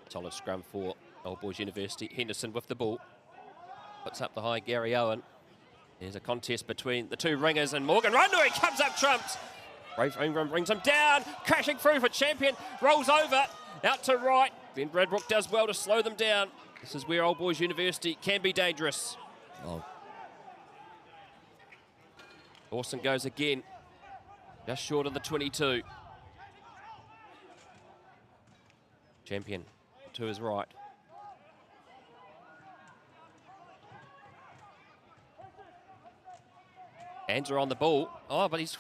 Solid scrum for Old Boys University. Henderson with the ball. Puts up the high Gary Owen. There's a contest between the two ringers, and Morgan Rundui comes up trumps. Brave Ingram brings him down, crashing through for Champion, rolls over, out to right. Then Bradbrook does well to slow them down. This is where Old Boys University can be dangerous. Oh. Dawson goes again, just short of the 22. Champion to his right. Hands are on the ball. Oh, but he's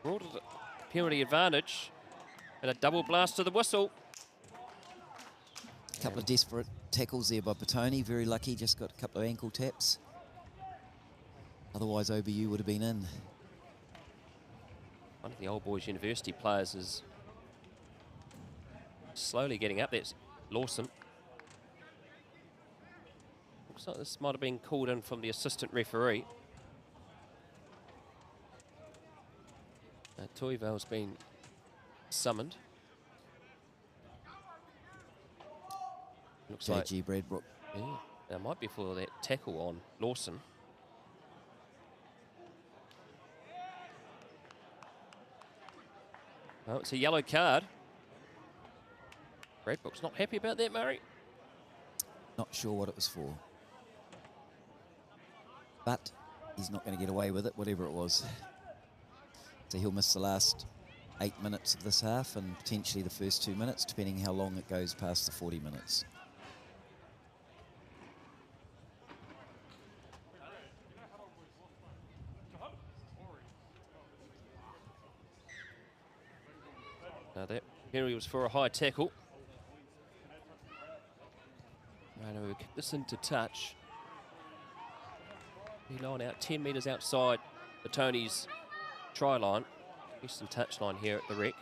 brought it a penalty advantage. And a double blast to the whistle. A couple of desperate tackles there by Petone. Very lucky, just got a couple of ankle taps. Otherwise, OBU would have been in. One of the Old Boys University players is slowly getting up. That's Lawson. Looks like this might have been called in from the assistant referee. Toival's been summoned. Looks like JG Bradbrook. Yeah, that might be for that tackle on Lawson. Oh, it's a yellow card. Bradbrook's not happy about that, Murray. Not sure what it was for. But he's not going to get away with it, whatever it was. So he'll miss the last 8 minutes of this half and potentially the first 2 minutes, depending how long it goes past the 40 minutes. Now that penalty was for a high tackle. Right, we'll kick this into touch. He line out 10 metres outside the Tony's try line. Eastern touch line here at the Rec.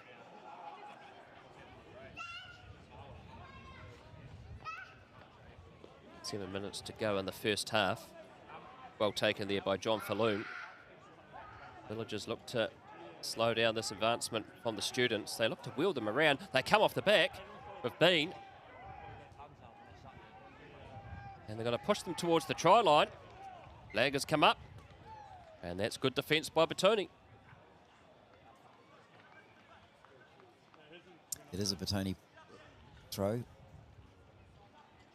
Seven minutes to go in the first half. Well taken there by John Falloon. Villagers look to slow down this advancement from the students. They look to wheel them around. They come off the back with Bean. And they're going to push them towards the try line. Lag has come up. And that's good defence by Petone. It is a Petone throw.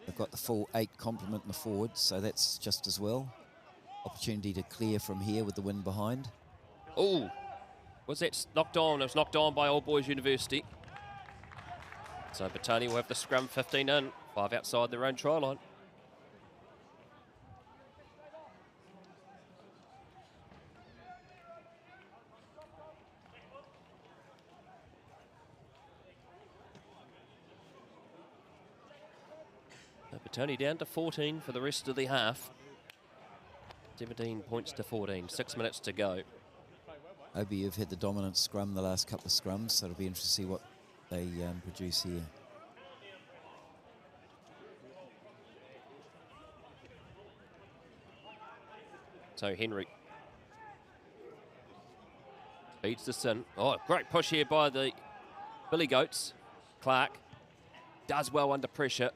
They've got the full 8 complement in the forwards, so that's just as well. Opportunity to clear from here with the wind behind. Oh, was that knocked on? It was knocked on by Old Boys University. So Petone will have the scrum 15 in, 5 outside their own try line. Petone down to 14 for the rest of the half. 17 points to 14, 6 minutes to go. OBU have had the dominant scrum the last couple of scrums, so it'll be interesting to see what they produce here. So Henry feeds this in. Oh, great push here by the Billy Goats. Clark does well under pressure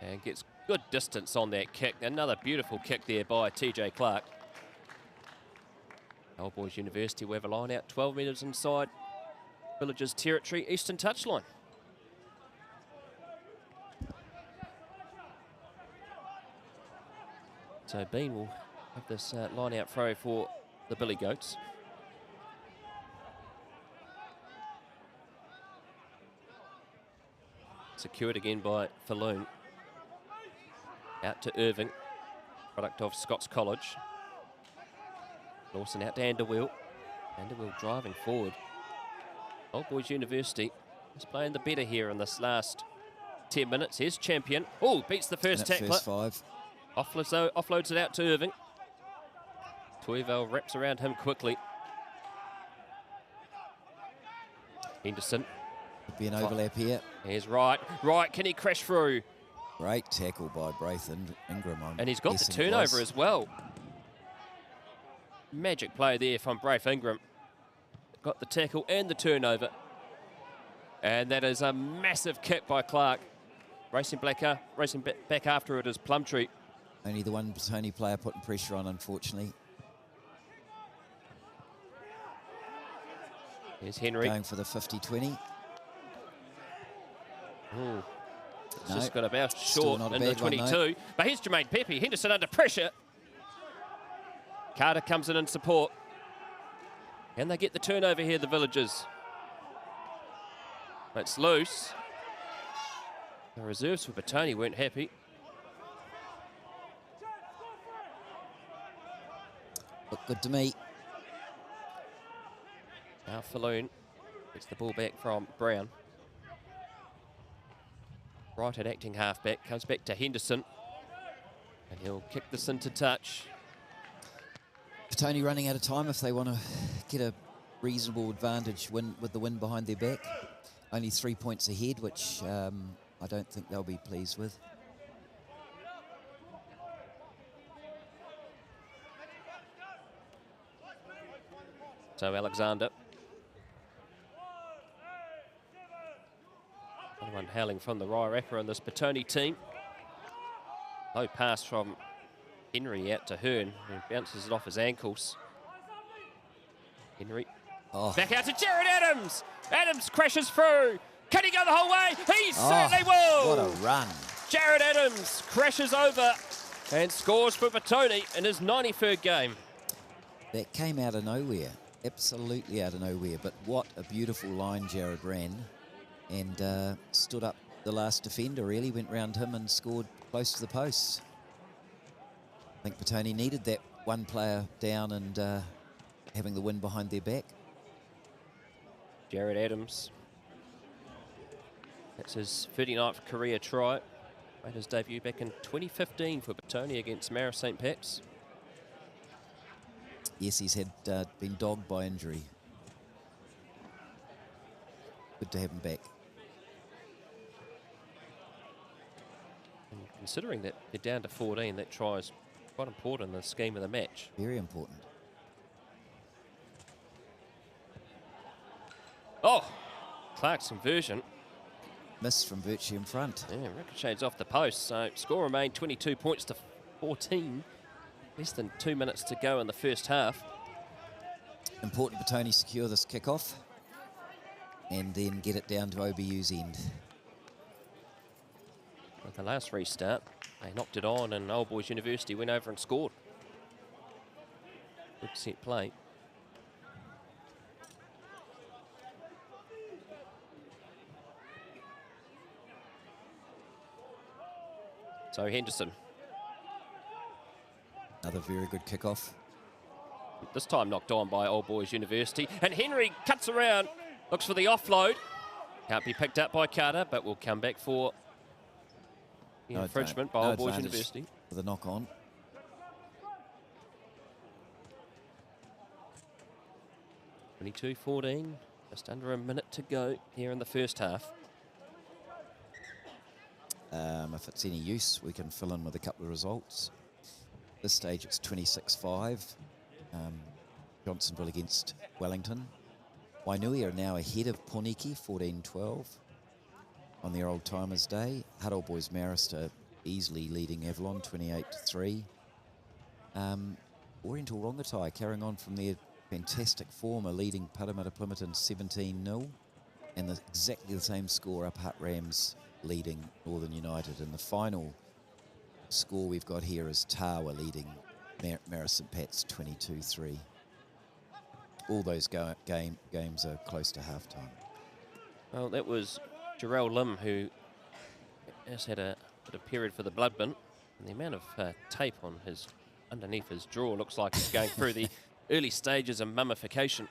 and gets good distance on that kick. Another beautiful kick there by TJ Clark. Old Boys University will have a line out 12 metres inside Villagers territory, eastern touchline. So Bean will have this line out throw for the Billy Goats. Secured again by Falloon. Out to Irving, product of Scots College. Lawson out to Anderwheel. Anderwheel driving forward. Old Boys University is playing the better here in this last 10 minutes. Here's Champion. Oh, beats the first tackler. First 5. Offloads it out to Irving. Toival wraps around him quickly. Henderson. Could be an overlap here. Here's Wright. Wright, can he crash through? Great tackle by Braith Ingram. And he's got the turnover as well. Magic play there from Braith Ingram. Got the tackle and the turnover. And that is a massive kick by Clark. Racing back after it is Plumtree. Only the one Petone player putting pressure on, unfortunately. Here's Henry. Going for the 50-20. It's just got about short in the 22. One, no. But here's Jermaine Pepe. Henderson under pressure. Carter comes in support. And they get the turnover here, the Villagers. It's loose. The reserves for Petone weren't happy. Looked good to me. Now Falloon gets the ball back from Brown. Right at acting halfback, comes back to Henderson. And he'll kick this into touch. Petone running out of time if they want to get a reasonable advantage with the wind behind their back. Only 3 points ahead, which I don't think they'll be pleased with. So Alexander. Anyone howling from the RFU in this Petone team. Low pass from Henry out to Hearn, who bounces it off his ankles. Henry. Oh. Back out to Jared Adams. Adams crashes through. Can he go the whole way? He certainly will. What a run. Jared Adams crashes over and scores for Petone in his 93rd game. That came out of nowhere. Absolutely out of nowhere. But what a beautiful line Jared ran. And stood up the last defender, really. Went round him and scored close to the posts. I think Petone needed that one player down and having the wind behind their back. Jared Adams. That's his 39th career try. Made his debut back in 2015 for Petone against Mara St. Pat's. Yes, he's had been dogged by injury. Good to have him back. And considering that they're down to 14, that try is quite important in the scheme of the match. Very important. Oh, Clark's inversion. Miss from virtue in front. Yeah, ricochets off the post. So score remained 22 points to 14. Less than 2 minutes to go in the first half. Important Petone secure this kickoff and then get it down to OBU's end. With the last restart, they knocked it on and Old Boys University went over and scored. Good set play. So Henderson. Another very good kickoff. This time knocked on by Old Boys University. And Henry cuts around, looks for the offload. Can't be picked up by Carter, but will come back for the infringement by Old Boys University. For the knock on. (22-14), just under a minute to go here in the first half. If it's any use, we can fill in with a couple of results. At this stage, it's 26-5. Johnsonville against Wellington. Wainui are now ahead of Poniki, 14-12, on their old timers' day. Huddle Boys Marist easily leading Avalon, 28-3. Oriental Rongotai carrying on from their fantastic form, are leading Parramatta Plimerton 17-0. And exactly the same score up Hutt Rams leading Northern United. And the final score we've got here is Tawa leading Mara St. Pat's 22-3. All those games are close to halftime. Well, that was Jarrell Lim, who has had a bit of period for the blood bin. And the amount of tape on his underneath his jaw looks like he's going through the early stages of mummification.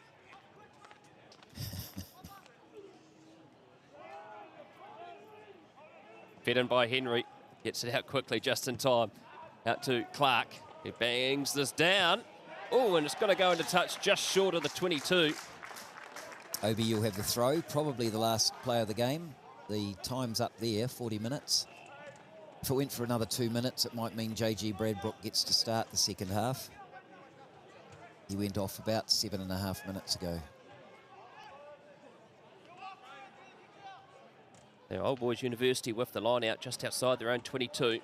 Fed in by Henry, gets it out quickly just in time. Out to Clark, who bangs this down. Oh, and it's going to go into touch just short of the 22. OBU will have the throw, probably the last play of the game. The time's up there, 40 minutes. If it went for another 2 minutes, it might mean JG Bradbrook gets to start the second half. He went off about 7.5 minutes ago. Now, Old Boys University with the line out just outside their own 22.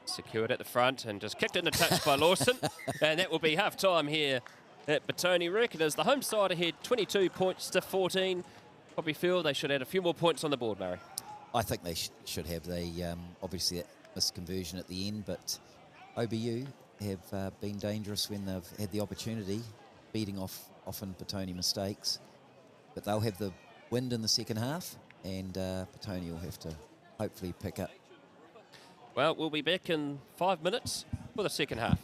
Secured at the front and just kicked in the touch by Lawson. And that will be half-time here at Petone Rec. It is the home side ahead, 22 points to 14. Probably feel they should add a few more points on the board, Murray. I think they should have. They obviously that missed conversion at the end, but OBU have been dangerous when they've had the opportunity, beating off often Petone mistakes. But they'll have the wind in the second half, and Petone will have to hopefully pick up. Well, we'll be back in 5 minutes for the second half.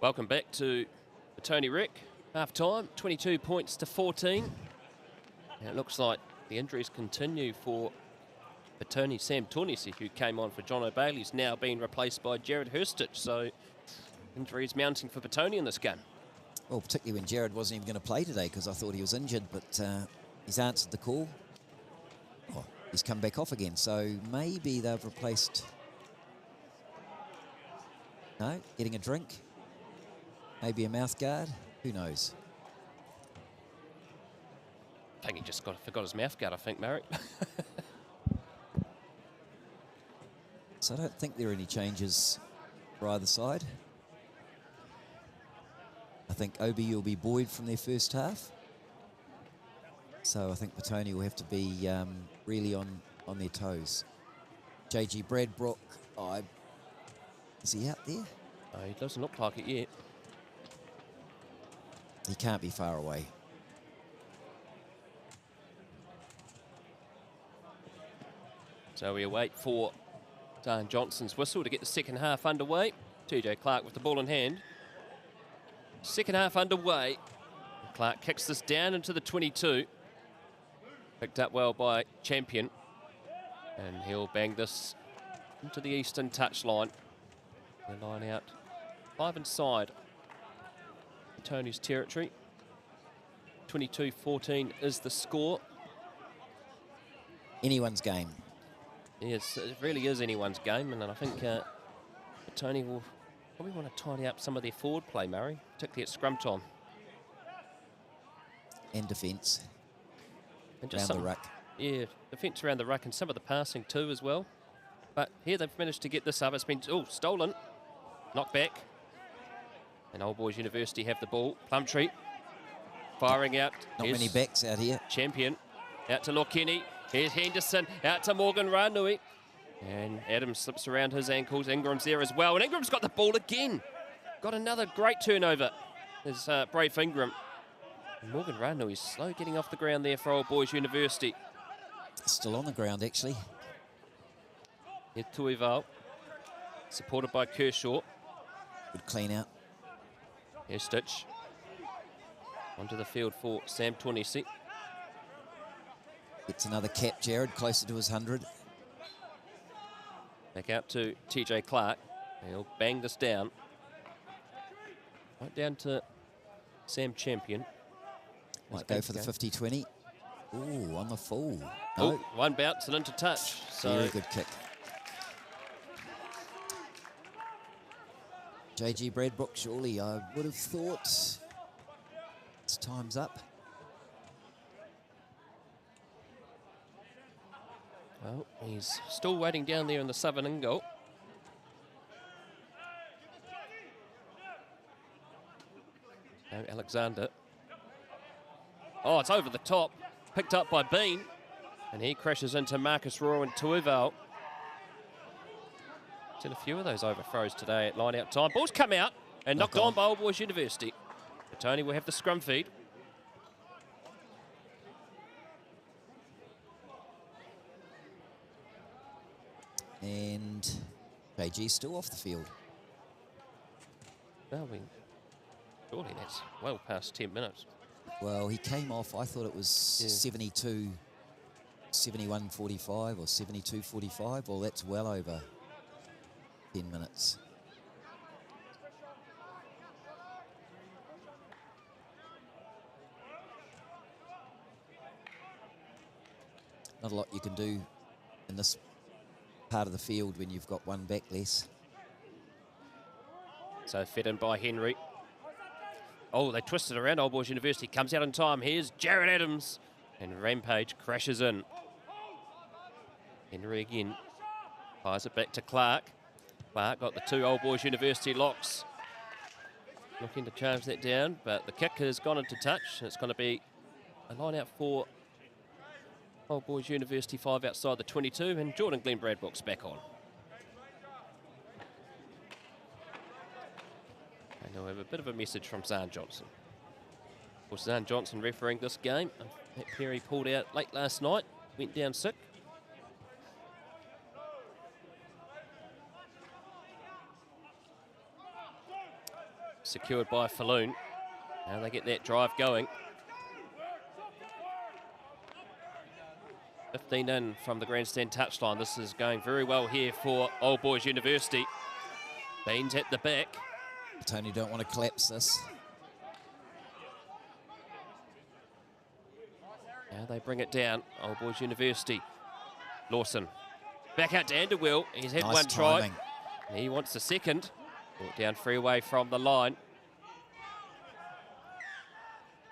Welcome back to Petone Rec. Half time, 22 points to 14. And it looks like the injuries continue for Petone. Sam Tornesi, who came on for John O'Bailey's now been replaced by Jared Hurstich. So injuries mounting for Petone in this game. Well, particularly when Jared wasn't even going to play today because I thought he was injured, but he's answered the call. Oh, he's come back off again, so maybe they've replaced... No, getting a drink. Maybe a mouth guard. Who knows? I think he just forgot his mouth guard, I think, Marc. So I don't think there are any changes for either side. I think OBU will be buoyed from their first half. So I think Petone will have to be really on their toes. JG Bradbrook, is he out there? No, he doesn't look like it yet. He can't be far away. So we await for Dan Johnson's whistle to get the second half underway. TJ Clark with the ball in hand. Second half underway. Clark kicks this down into the 22. Picked up well by Champion. And he'll bang this into the eastern touchline. The line out 5 inside Tony's territory. 22-14 is the score. Anyone's game. Yes, it really is anyone's game, and I think Tony will probably want to tidy up some of their forward play, Murray, particularly at scrum time. And defence. And around the ruck. Yeah, defence around the ruck and some of the passing too as well. But here they've managed to get this up. It's been, stolen. Knocked back. And Old Boys University have the ball. Plumtree firing out. Not many backs out here. Champion out to Lokeni. Here's Henderson out to Morgan Ranui. And Adams slips around his ankles. Ingram's there as well. And Ingram's got the ball again. Got another great turnover. There's Brave Ingram. And Morgan Ranui is slow getting off the ground there for Old Boys University. Still on the ground, actually. Here's Tuival. Supported by Kershaw. Good clean out. Here's Stitch. Onto the field for Sam Tornesi. Gets another cap, Jared, closer to his 100. Back out to TJ Clark. He'll bang this down. Right down to Sam Champion. Might go for the 50-20. Ooh, on the full. No. Oh, one bounce and into touch. So very good kick. JG Bradbrook, surely I would have thought his time's up. Well, he's still waiting down there in the southern end goal. No, Alexander. Oh, it's over the top. Picked up by Bean. And he crashes into Marcus Roy and Tuival. Seen a few of those overthrows today at line-out time. Ball's come out and knocked on by Old Boys University. But Tony will have the scrum feed. And JG still off the field. Well, surely that's well past 10 minutes. Well, he came off, I thought it was 72, 71.45 or 72.45. Well, that's well over 10 minutes. Not a lot you can do in this part of the field when you've got one back less. So fed in by Henry. Oh, they twisted around. Old Boys University comes out in time. Here's Jared Adams. And Rampage crashes in. Henry again. Fires it back to Clark. Clark got the two Old Boys University locks. Looking to charge that down, but the kick has gone into touch. And it's going to be a line out for Old Boys University 5 outside the 22. And Jordan Glenn Bradbrook's back on. And we'll have a bit of a message from Zahn Johnson. Of course, Zahn Johnson refereeing this game. Matt Perry pulled out late last night, went down sick. secured by Falloon. Now they get that drive going. 15 in from the grandstand touchline. This is going very well here for Old Boys University. Beans at the back. Petone don't want to collapse this. Now they bring it down. Old Boys University. Lawson. Back out to Anderwell. He's had Nice one try. timing. He wants the second. Brought down freeway from the line.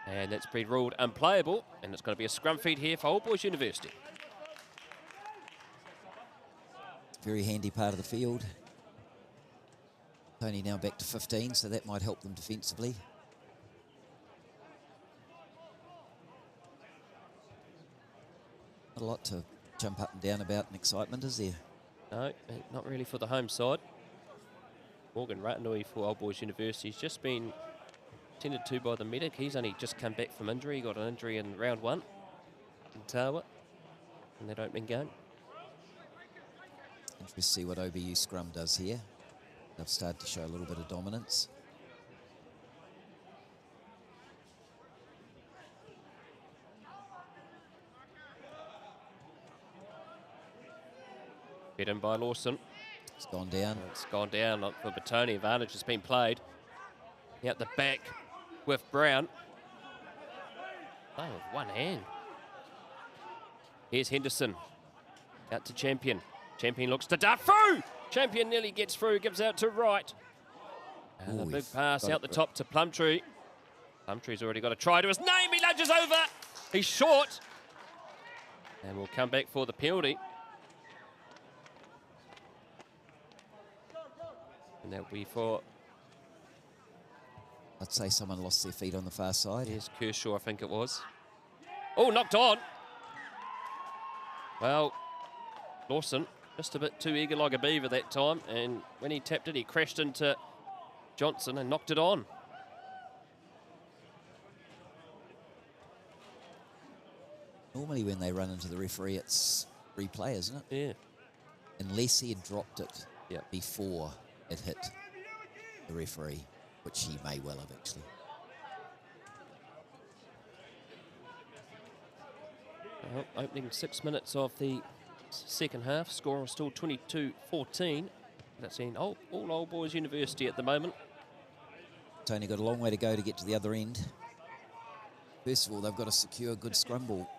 And that's been ruled unplayable. And it's going to be a scrum feed here for Old Boys University. Very handy part of the field. Tony now back to 15, so that might help them defensively. Not a lot to jump up and down about in excitement, is there? No, not really for the home side. Morgan Ratanui for Old Boys University. He's just been tended to by the medic. He's only just come back from injury. He got an injury in round 1 in Tawa in that opening game. Interesting to see what OBU scrum does here. They've started to show a little bit of dominance. Hit in by Lawson. It's gone down. It's gone down for Petone. Advantage has been played. Out the back with Brown. Oh, with one hand. Here's Henderson. Out to Champion. Champion looks to dart through. Champion nearly gets through, gives out to right. And a big pass out the top to Plumtree. Plumtree's already got a try to his name. He lunges over. He's short. And we'll come back for the penalty. And that'll be for... I'd say someone lost their feet on the far side. Yes, Kershaw, I think it was. Oh, knocked on. Well, Lawson, just a bit too eager like a beaver that time. And when he tapped it, he crashed into Johnson and knocked it on. Normally when they run into the referee, it's replay, isn't it? Yeah. Unless he had dropped it Yep. before it hit the referee, which he may well have actually. Well, opening 6 minutes of the second half. Score is still 22-14. That's in all Old Boys University at the moment. Tony got a long way to go to get to the other end. First of all, they've got to secure a good scrum ball.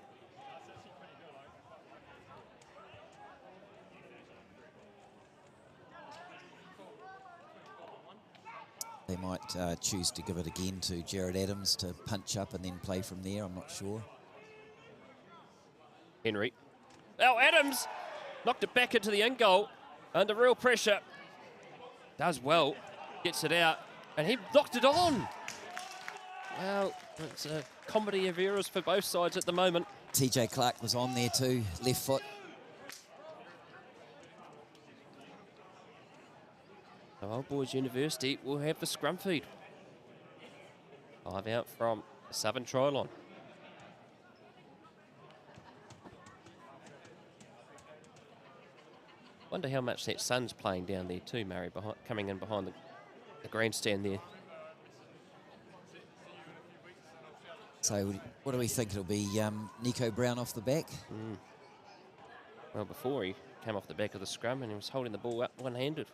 They might choose to give it again to Jared Adams to punch up and then play from there. I'm not sure. Henry. Oh, Adams knocked it back into the in goal under real pressure. Does well. Gets it out. And he knocked it on. Well, it's a comedy of errors for both sides at the moment. TJ Clark was on there too, left foot. So Old Boys University will have the scrum feed. 5 out from the southern try line. Wonder how much that sun's playing down there too, Murray, coming in behind the grandstand there. So what do we think? It'll be Nico Brown off the back? Well, before he came off the back of the scrum and he was holding the ball up one-handed.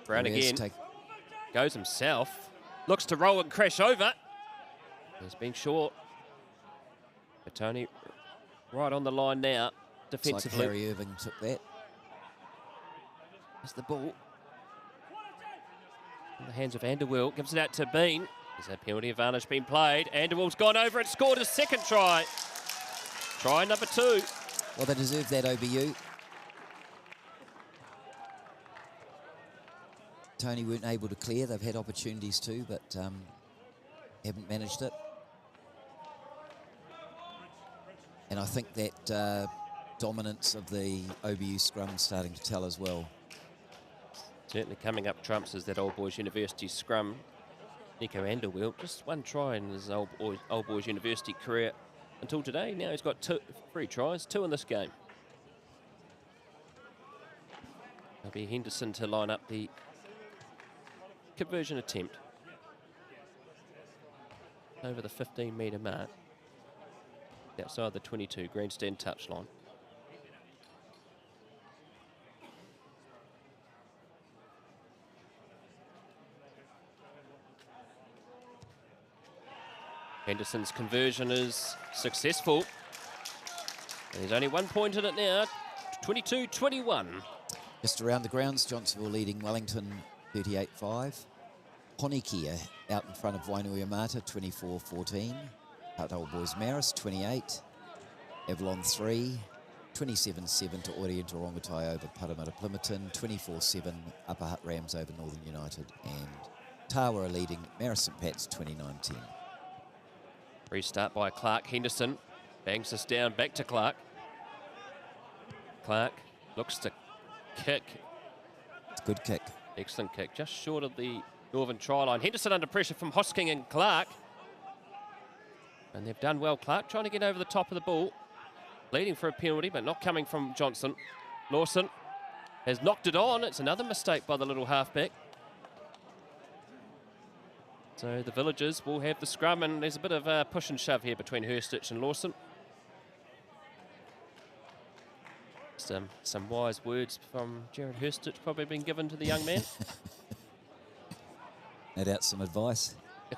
Brown again. Goes himself. Looks to roll and crash over. He's been short. Petone right on the line now, defensively. Like Harry Irving took that. There's the ball. In the hands of Anderwell. Gives it out to Bean. There's a penalty advantage being played. Anderwell's gone over and scored his second try. Try number 2. Well, they deserve that, OBU. Tony weren't able to clear. They've had opportunities too, but haven't managed it. And I think that dominance of the OBU scrum is starting to tell as well. Certainly coming up trumps is that Old Boys University scrum. Nico Anderwell, just one try in his old boys university career until today. Now he's got 3 tries, 2 in this game. It'll be Henderson to line up the conversion attempt over the 15-metre mark, outside the 22 grandstand touchline. Henderson's conversion is successful. There's only 1 point in it now, 22-21. Just around the grounds, Johnsonville leading Wellington 38-5. Honiki out in front of Wainuiamata 24-14. Out Old Boys Maris 28. Avalon 3. 27-7 to Oriental Rongotai over Parramatta Plimerton. 24-7 Upper Hutt Rams over Northern United. And Tawa leading Maris St Pat's 29-10. Restart by Clark. Henderson bangs this down back to Clark. Clark looks to kick. It's a good kick. Excellent kick, just short of the Northern try line. Henderson under pressure from Hosking and Clark. And they've done well. Clark trying to get over the top of the ball. Leading for a penalty, but not coming from Johnson. Lawson has knocked it on. It's another mistake by the little halfback. So the Villagers will have the scrum, and there's a bit of a push and shove here between Hurstich and Lawson. Some wise words from Jared Hurstich probably been given to the young man. No doubt some advice. I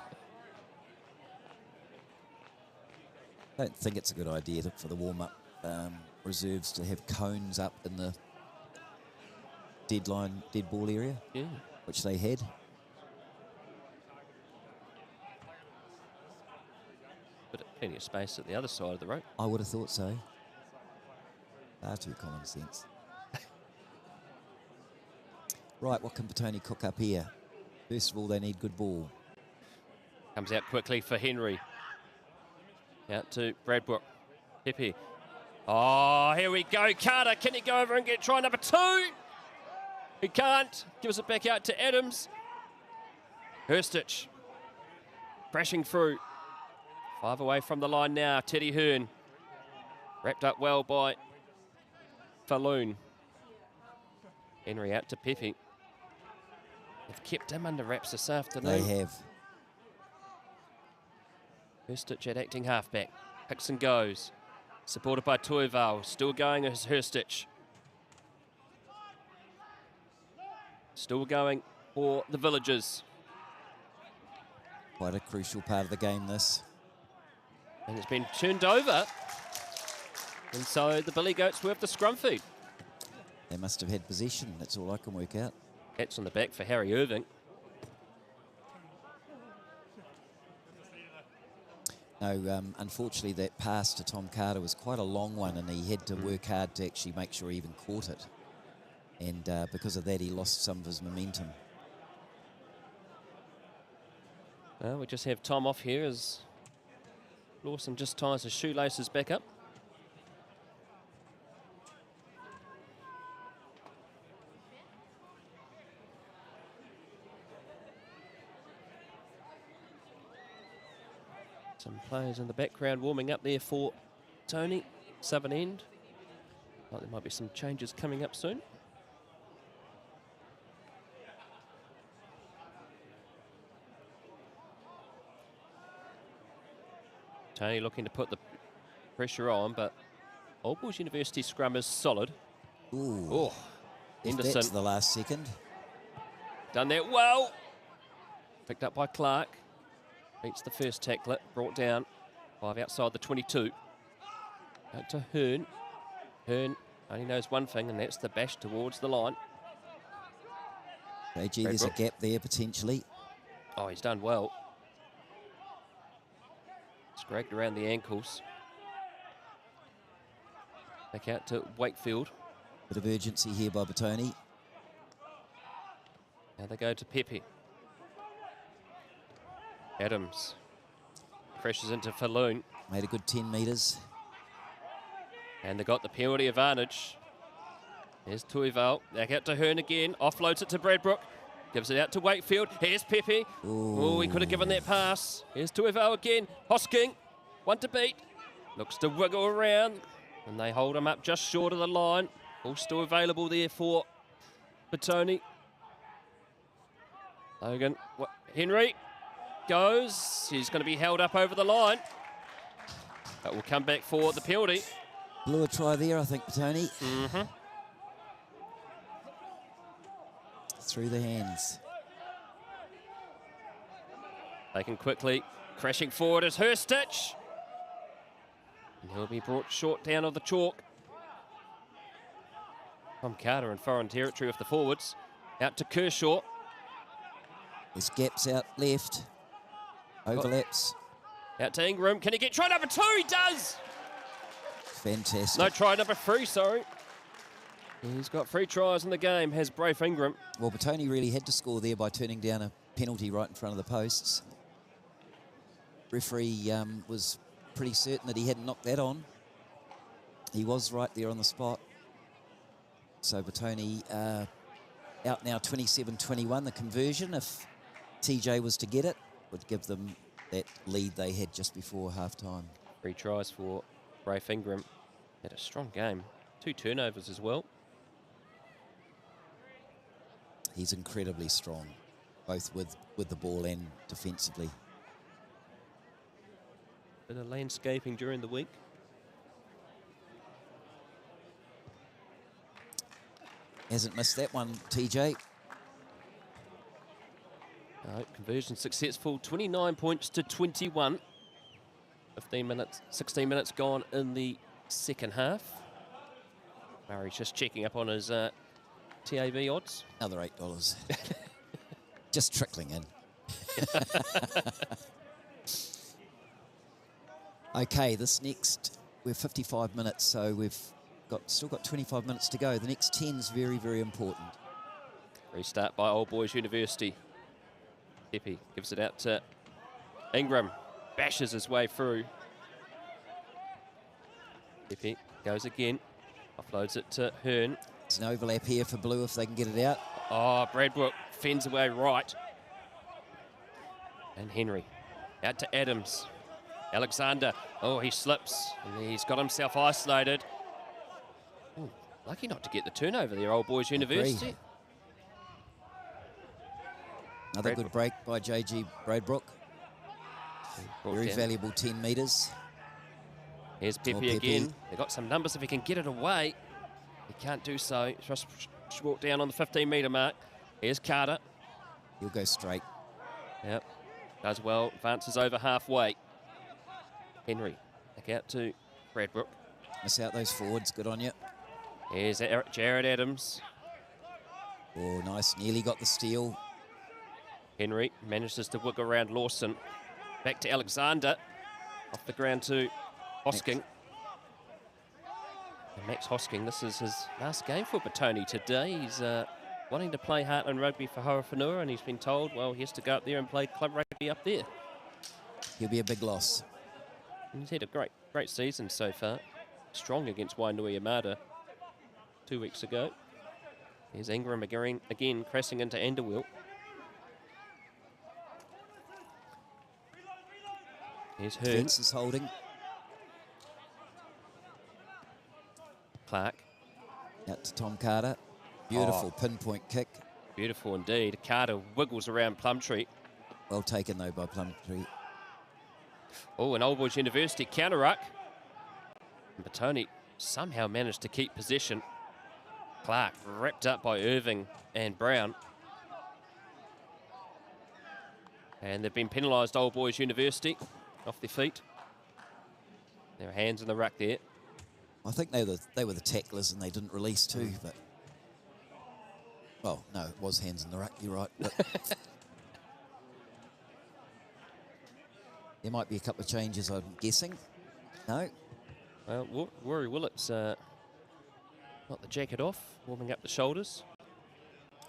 don't think it's a good idea for the warm-up reserves to have cones up in the dead ball area, Yeah. which they had. But plenty of space at the other side of the rope. I would have thought so. Far too common sense. Right, what can Petone cook up here? First of all, they need good ball. Comes out quickly for Henry. Out to Bradbrook. Pepe. Oh, here we go. Carter, can he go over and get try number 2? He can't. Gives it back out to Adams. Hurstich. Crashing through. 5 away from the line now. Teddy Hearn. Wrapped up well by Falloon. Henry out to Pepe. They've kept him under wraps this afternoon. They have. Hurstich at acting halfback. Hickson goes. Supported by Toival. Still going as Hurstich. Still going for the Villagers. Quite a crucial part of the game, this. And it's been turned over. And so the Billy Goats will have the scrum feed. They must have had possession. That's all I can work out. That's on the back for Harry Irving. No, unfortunately, that pass to Tom Carter was quite a long one, and he had to work hard to actually make sure he even caught it. And because of that, he lost some of his momentum. Well, we just have Tom off here as Lawson just ties his shoelaces back up. Some players in the background warming up there for Tony, southern end. Well, there might be some changes coming up soon. Tony looking to put the pressure on, but Old Boys University scrum is solid. Ooh. Oh, If Henderson that's the last second. done that well. Picked up by Clark. Beats the first tackler, brought down. 5 outside the 22. Out to Hearn. Hearn only knows one thing, and that's the bash towards the line. AG, there's a gap there potentially. Oh, he's done well. Scragged around the ankles. Back out to Wakefield. Bit of urgency here by Petone. Now they go to Pepe. Adams. Pressures into Falloon. Made a good 10 metres. And they got the penalty advantage. There's Toival. Back out to Hearn again. Offloads it to Bradbrook. Gives it out to Wakefield. Here's Pepe. Oh, he could have given that pass. Here's Tuivau again. Hosking. One to beat. Looks to wiggle around. And they hold him up just short of the line. All still available there for Petone. Logan. Henry goes. He's going to be held up over the line. But will come back for the penalty. Blew a try there, I think, Petone. Through the hands. Taken quickly. Crashing forward is Hurstitch. And he'll be brought short down of the chalk. Tom Carter in foreign territory with the forwards. Out to Kershaw. There's gaps out left. Overlaps. Out to Ingram. Can he get try number 2? He does! Fantastic. No, try number 3, sorry. He's got 3 tries in the game, has Braith Ingram. Well, Petone really had to score there by turning down a penalty right in front of the posts. Referee was pretty certain that he hadn't knocked that on. He was right there on the spot. So Petone out now 27-21. The conversion, if TJ was to get it, would give them that lead they had just before half-time. 3 tries for Braith Ingram. Had a strong game. 2 turnovers as well. He's incredibly strong, both with the ball and defensively. Bit of landscaping during the week. Hasn't missed that one, TJ. No, conversion successful. 29 points to 21. 16 minutes gone in the second half. Murray's just checking up on his TAB odds. Another $8. Just trickling in. Okay, this next, we're 55 minutes, so we've still got 25 minutes to go. The next 10 is very, very important. Restart by Old Boys University. Pepe gives it out to Ingram. Bashes his way through. Pepe goes again. Offloads it to Hearn. There's an overlap here for Blue if they can get it out. Oh, Bradbrook fends away right. And Henry. Out to Adams. Alexander. Oh, he slips. And he's got himself isolated. Ooh, lucky not to get the turnover there, Old Boys University. Another good break by JG Bradbrook. Very valuable 10 metres. Here's Pepe again. They've got some numbers if he can get it away. He can't do so. Just walk down on the 15-metre mark. Here's Carter. He'll go straight. Yep. Does well. Advances over halfway. Henry. Back out to Bradbrook. Miss out those forwards. Good on you. Here's Jared Adams. Oh, nice. Nearly got the steal. Henry manages to wiggle around Lawson. Back to Alexander. Off the ground to Hosking. And Max Hosking, this is his last game for Petone today. He's wanting to play Heartland Rugby for Horowhenua, and he's been told, well, he has to go up there and play club rugby up there. He'll be a big loss. He's had a great season so far. Strong against Wainui-Yamada 2 weeks ago. Here's Ingram again crashing into Anderwell. Here's Hearn. Fence is holding. Clark. Out to Tom Carter. Beautiful pinpoint kick. Beautiful indeed. Carter wiggles around Plumtree. Well taken, though, by Plumtree. Oh, and Old Boys University counter-ruck. And Petone somehow managed to keep possession. Clark wrapped up by Irving and Brown. And they've been penalised, Old Boys University, off their feet. Their hands in the ruck there. I think they were the tacklers and they didn't release too, but... Well, no, it was hands in the ruck, you're right. But there might be a couple of changes, I'm guessing. No? Well, Rory Willett's got the jacket off, warming up the shoulders.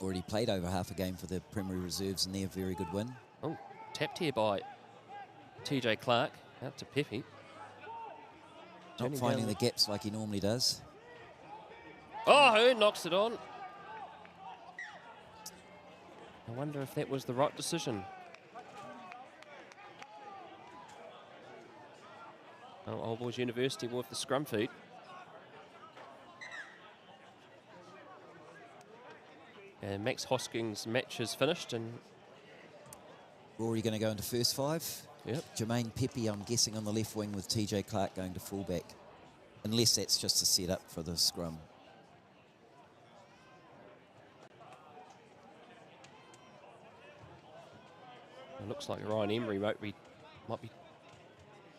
Already played over half a game for the Primary Reserves and their very good win. Oh, tapped here by TJ Clark, out to Pepe. Not finding the gaps like he normally does. Oh, Hearn knocks it on. I wonder if that was the right decision. Oh, Old Boys University with the scrum feed. And Max Hosking's match is finished, and Rory going to go into first 5. yep. Jermaine Pepe, I'm guessing, on the left wing with TJ Clark going to fullback. Unless that's just a setup for the scrum. It looks like Ryan Emery might be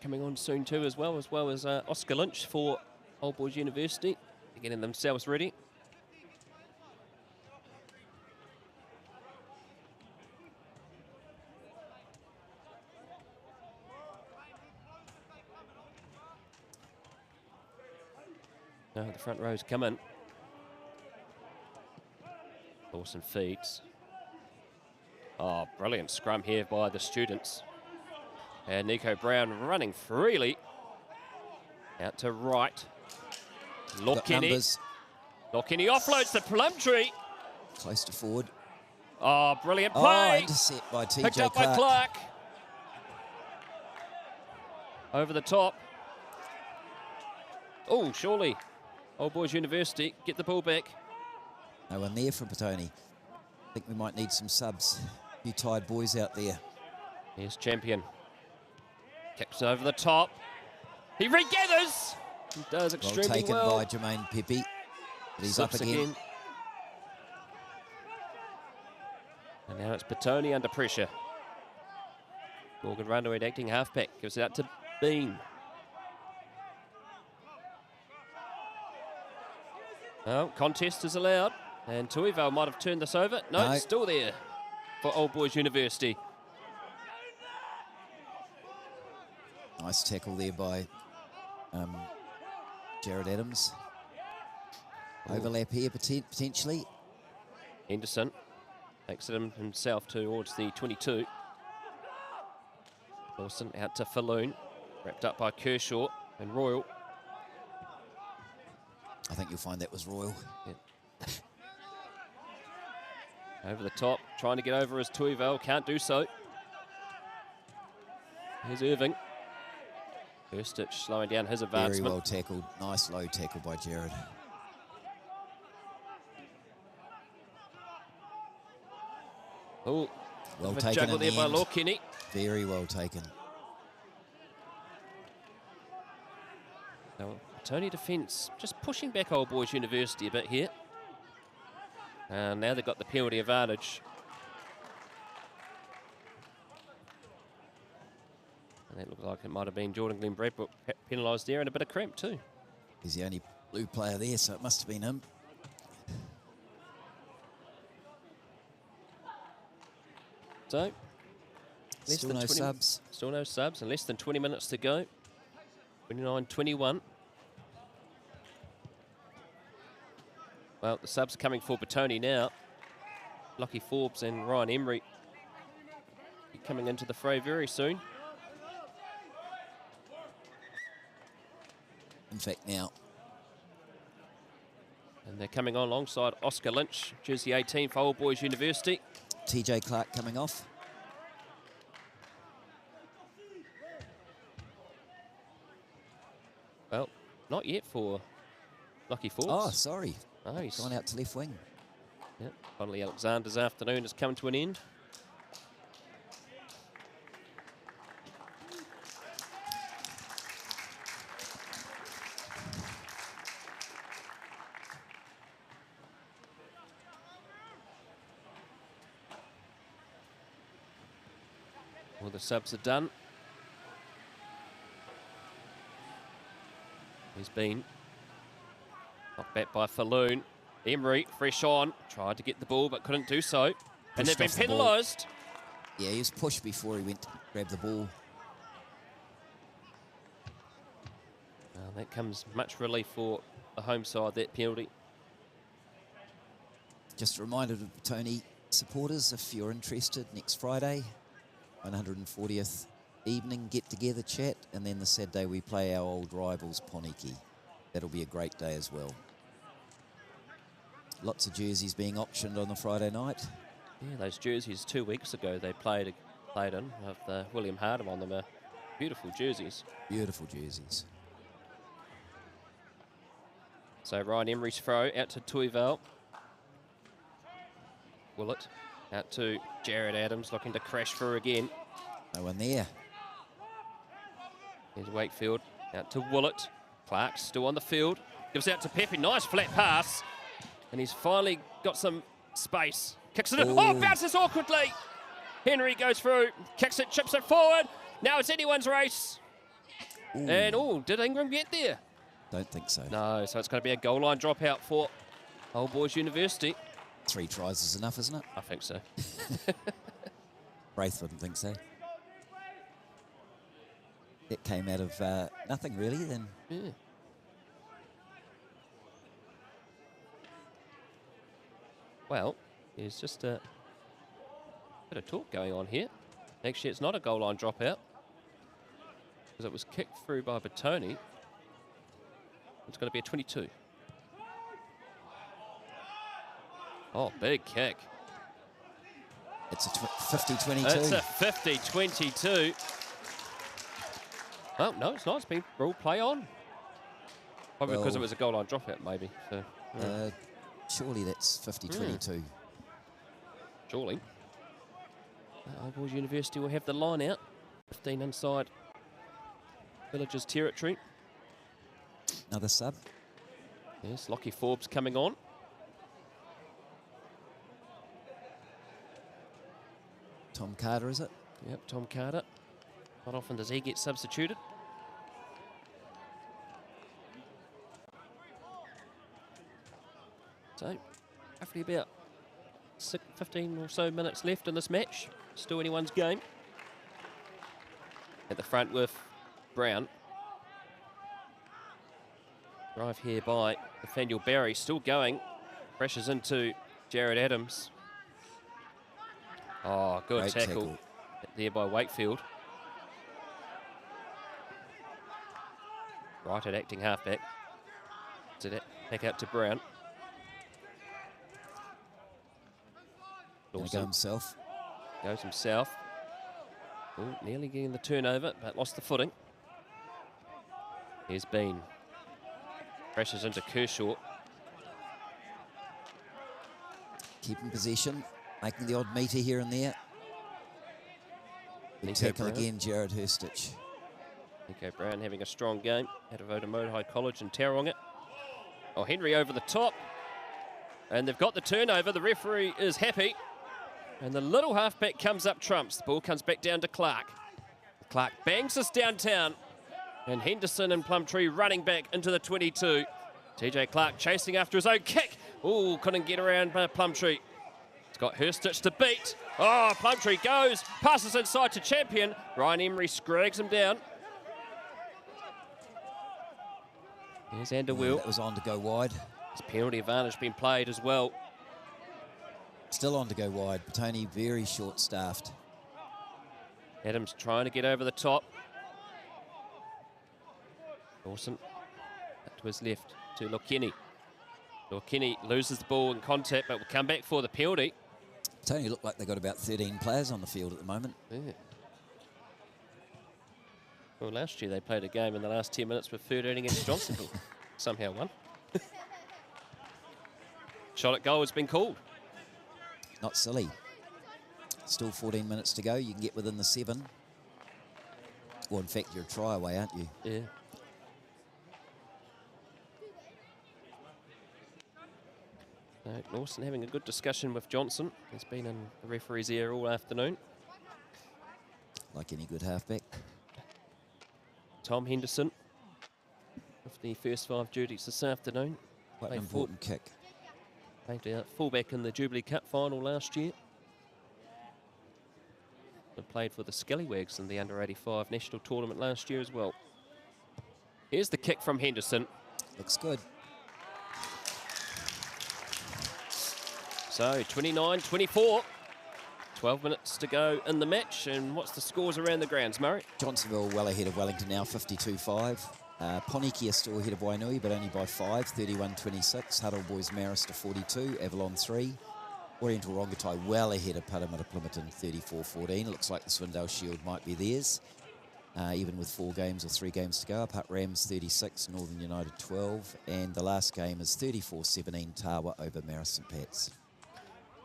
coming on soon too, as well as Oscar Lynch for Old Boys University. They're getting themselves ready. Now the front rows come in. Dawson feeds. Oh, brilliant scrum here by the students. And Nico Brown running freely. Out to right. Lokini offloads the plum tree. Close to forward. Oh, brilliant Oh, play. intercept by TJ Picked up Clark. by Clark. Over the top. Oh, surely. Old Boys University get the ball back. No one there from Petone. I think we might need some subs. A few tired boys out there. Here's Champion. Kicks over the top. He regathers. He does Well extremely taken well. by Jermaine Pepe. But he's up Slips again. And now it's Petone under pressure. Morgan Runaway acting halfback. Gives it out to Bean. Oh, contest is allowed. And Tuivale might have turned this over. No, No. it's still there for Old Boys University. Nice tackle there by Jared Adams. Overlap here potentially. Henderson takes it himself towards the 22. Dawson out to Falloon. Wrapped up by Kershaw and Royal. I think you'll find that was Royal. Yeah. Over the top, trying to get over as Tuivale, can't do so. Here's Irving. Hurstich slowing down his advancement. Very well tackled. Nice low tackle by Jared. Oh, Well a taken juggle in there the by end. Lawkenny. Very well taken. Now, Tony defence just pushing back Old Boys University a bit here. And now they've got the penalty advantage. And that looks like it might have been Jordan Glenn Bradbrook penalised there, and a bit of cramp too. He's the only blue player there, so it must have been him. So, Still no subs. Still no subs, and less than 20 minutes to go. 29-21. Well, the subs coming for Petone now. Lockie Forbes and Ryan Emery coming into the fray very soon. In fact, now. And they're coming on alongside Oscar Lynch, jersey 18 for Old Boys University. TJ Clark coming off. Well, not yet for Lockie Forbes. Oh, sorry. Oh, he's Gone out to left wing. Yep. Finally, Alexander's afternoon has come to an end. All the subs are done. He's been knocked back by Falloon. Emery, fresh on, tried to get the ball but couldn't do so. And they've been Pushed off the ball. penalised. Yeah, he was pushed before he went to grab the ball. That comes much relief for the home side, that penalty. Just a reminder to Tony supporters, if you're interested, next Friday, 140th evening get-together chat, and then the Saturday we play our old rivals, Poniki. That'll be a great day as well. Lots of jerseys being auctioned on the Friday night. Yeah, those jerseys 2 weeks ago they played in with William Hardham on them. Are beautiful jerseys. Beautiful jerseys. So Ryan Emery's throw out to Tuivale. Willett out to Jared Adams, looking to crash through again. No one there. Here's Wakefield out to Willett. Clark still on the field. Gives out to Pepe. Nice flat pass. And he's finally got some space. Kicks it in. Oh, bounces awkwardly. Henry goes through. Kicks it, chips it forward. Now it's anyone's race. Ooh. And, did Ingram get there? Don't think so. No, so it's going to be a goal line dropout for Old Boys University. 3 tries is enough, isn't it? I think so. Braith wouldn't think so. It came out of nothing, really, then. Yeah. Well, there's just a bit of talk going on here. Actually, it's not a goal line dropout because it was kicked through by Petone. It's going to be a 22. Oh, big kick. It's a 50-22. It's a 50-22. Oh, no, it's not. It's been ruled play on. Probably because it was a goal line dropout, maybe. So, yeah. Surely that's 50-22. Surely. Old Boys University will have the line out. 15 inside Villagers territory. Another sub. Yes, Lockie Forbes coming on. Tom Carter, is it? Yep, Tom Carter. Not often does he get substituted. So, roughly about 15 or so minutes left in this match. Still anyone's game. At the front with Brown. Drive here by Nathaniel Barry, still going. Pressures into Jared Adams. Oh, good Great tackle there by Wakefield. Right at acting halfback. So that back out to Brown. Gonna go himself. Goes himself. Ooh, nearly getting the turnover, but lost the footing. Here's Bean. Pressures into Kershaw. Keeping possession, making the odd meter here and there. Good Nico tackle Brown. again, Jared Hurstich. Nico Brown having a strong game out of Otamoto College in Tauranga. Oh, Henry over the top. And they've got the turnover. The referee is happy. And the little halfback comes up trumps. The ball comes back down to Clark. Clark bangs this downtown. And Henderson and Plumtree running back into the 22. TJ Clark chasing after his own kick. Oh, couldn't get around Plumtree. It's got Hurstich to beat. Oh, Plumtree goes, passes inside to Champion. Ryan Emery scrags him down. Here's Anderwheel. That was on to go wide. His penalty advantage been played as well. Still on to go wide. Petone very short-staffed. Adams trying to get over the top. Dawson up to his left to Lokini. Lokini loses the ball in contact, but will come back for the penalty. Petone look like they've got about 13 players on the field at the moment. Yeah. Well, last year they played a game in the last 10 minutes with 13 against Johnsonville. Somehow won. Shot at goal has been called. Not silly. Still 14 minutes to go. You can get within the 7. Well, in fact, you're a try away, aren't you? Yeah. Lawson having a good discussion with Johnson. He's been in the referee's ear all afternoon. Like any good halfback. Tom Henderson with the first 5 duties this afternoon. Quite an important kick. Played fullback in the Jubilee Cup final last year. And played for the Scallywags in the under-85 national tournament last year as well. Here's the kick from Henderson. Looks good. So 29-24. 12 minutes to go in the match. And what's the scores around the grounds, Murray? Johnsonville well ahead of Wellington now, 52-5. Poniki are still ahead of Wainui, but only by 5, 31-26. Huddle Boys Marist to 42, Avalon 3. Oriental Rongotai well ahead of Parramatta Plimerton 34-14. It looks like the Swindale Shield might be theirs, even with 4 games or 3 games to go. Up Rams 36, Northern United 12, and the last game is 34-17 Tawa over Marist St Pat's.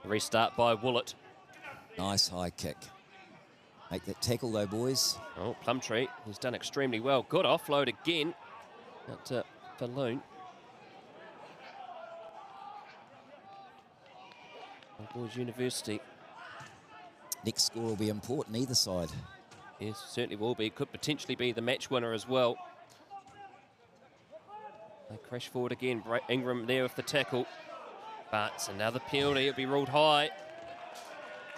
Restart by Willett. Nice high kick. Make that tackle though, boys. Oh, Plumtree, he's done extremely well. Good offload again. Out to Falloon. Boys University. Next score will be important either side. Yes, certainly will be. Could potentially be the match winner as well. They crash forward again. Ingram there with the tackle. But it's another penalty. It'll be ruled high.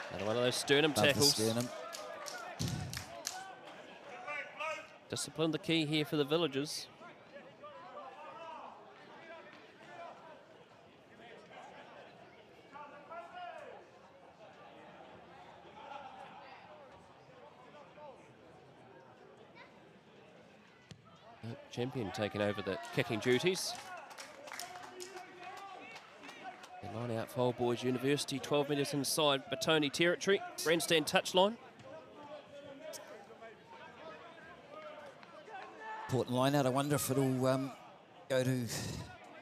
Another one of those sternum Above the tackles. sternum. Discipline the key here for the Villagers. Champion taking over the kicking duties. And line out for Old Boys University, 12 metres inside Petone territory, grandstand touchline. Important line out. I wonder if it'll go to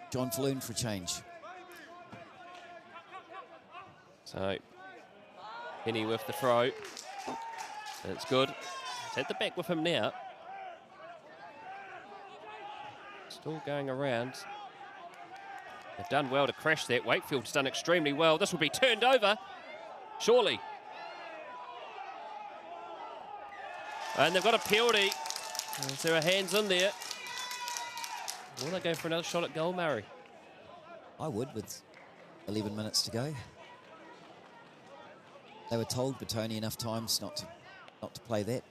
John Falloon for a change. So, Penny with the throw. That's good. He's at the back with him now. Still going around. They've done well to crash that. Wakefield's done extremely well. This will be turned over, surely. And they've got a penalty. There are hands in there. Will they go for another shot at goal, Murray? I would, with 11 minutes to go. They were told Petone enough times not to play that.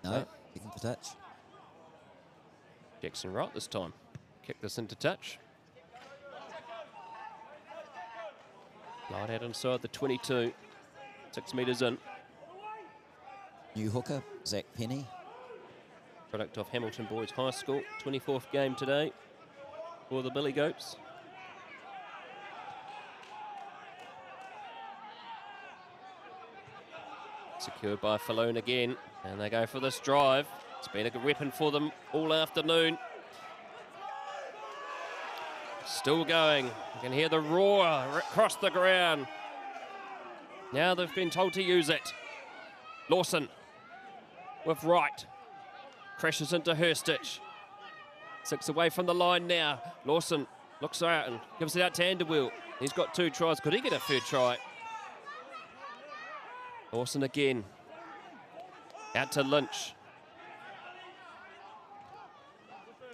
No, kicking for touch. Jackson right this time. Kick this into touch. Light out inside the 22. 6 metres in. New hooker, Zach Penny. Product of Hamilton Boys High School. 24th game today for the Billy Goats. Secured by Falloon again. And they go for this drive. It's been a good weapon for them all afternoon. Still going. You can hear the roar across the ground. Now they've been told to use it. Lawson with right. Crashes into Herstich. 6 away from the line now. Lawson looks out and gives it out to Underwheel. He's got 2 tries. Could he get a third try? Lawson again. Out to Lynch.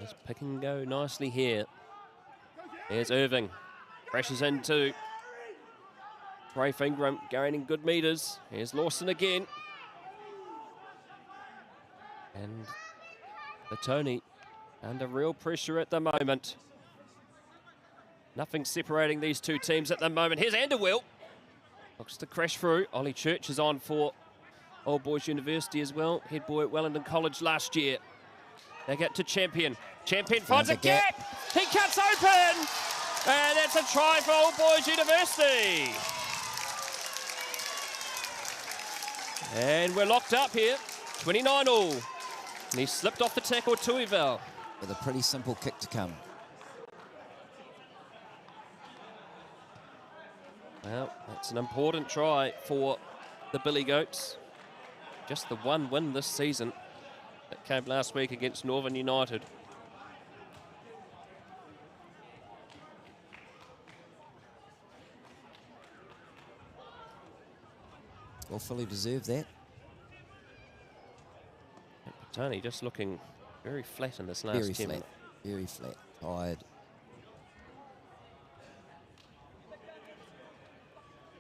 Let's pick and go nicely here. There's Irving. Crashes into Rafe Ingram, gaining good metres. Here's Lawson again. And Petone under real pressure at the moment. Nothing separating these two teams at the moment. Here's Underwheel. Looks to crash through. Ollie Church is on for Old Boys University as well. Head boy at Wellington College last year. They get to Champion. Champion finds a gap. He cuts open. And that's a try for Old Boys University. And we're locked up here. 29-all. And he slipped off the tackle to Eval. With a pretty simple kick to come. Well, that's an important try for the Billy Goats. Just the one win this season that came last week against Northern United. Well, fully deserved that. Petone just looking very flat in this last 10 Very minutes. flat. Very flat. Tired.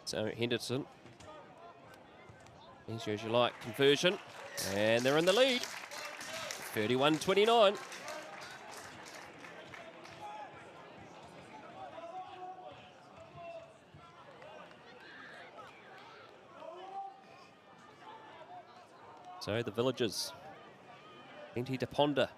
So Henderson. Easy as you like, conversion. And they're in the lead. 31-29. So the Villagers. Plenty to ponder.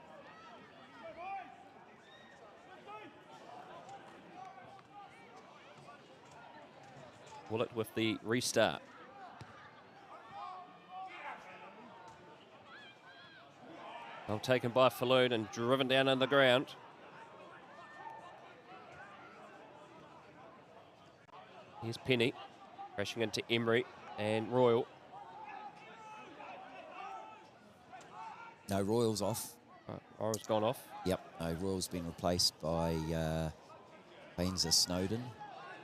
Bullock with the restart. Well taken by Falloon and driven down on the ground. Here's Penny crashing into Emery and Royal. No, Royal's off. Royal's gone off. Yep, no, Royal's been replaced by Bainzer Snowden.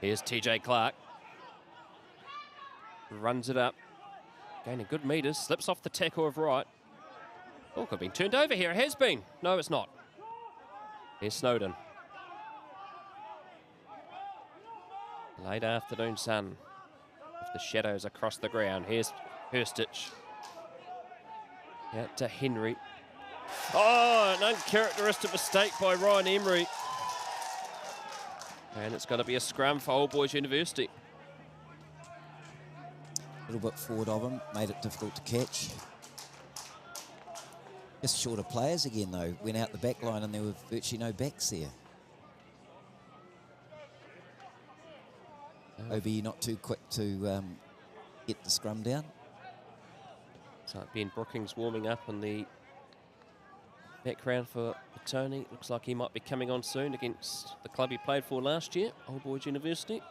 Here's TJ Clark. Runs it up. Gaining good metres. Slips off the tackle of Wright. Oh, could have been turned over here. It has been. No, it's not. Here's Snowden. Late afternoon sun with the shadows across the ground. Here's Hurstich. Out to Henry. Oh, an uncharacteristic mistake by Ryan Emery. And it's going to be a scrum for Old Boys University. A little bit forward of him, made it difficult to catch. Just shorter players again, though. Went out the back line and there were virtually no backs there. OBU not too quick to get the scrum down. So Ben Brookings warming up in the background for Petone. Looks like he might be coming on soon against the club he played for last year, Old Boys University.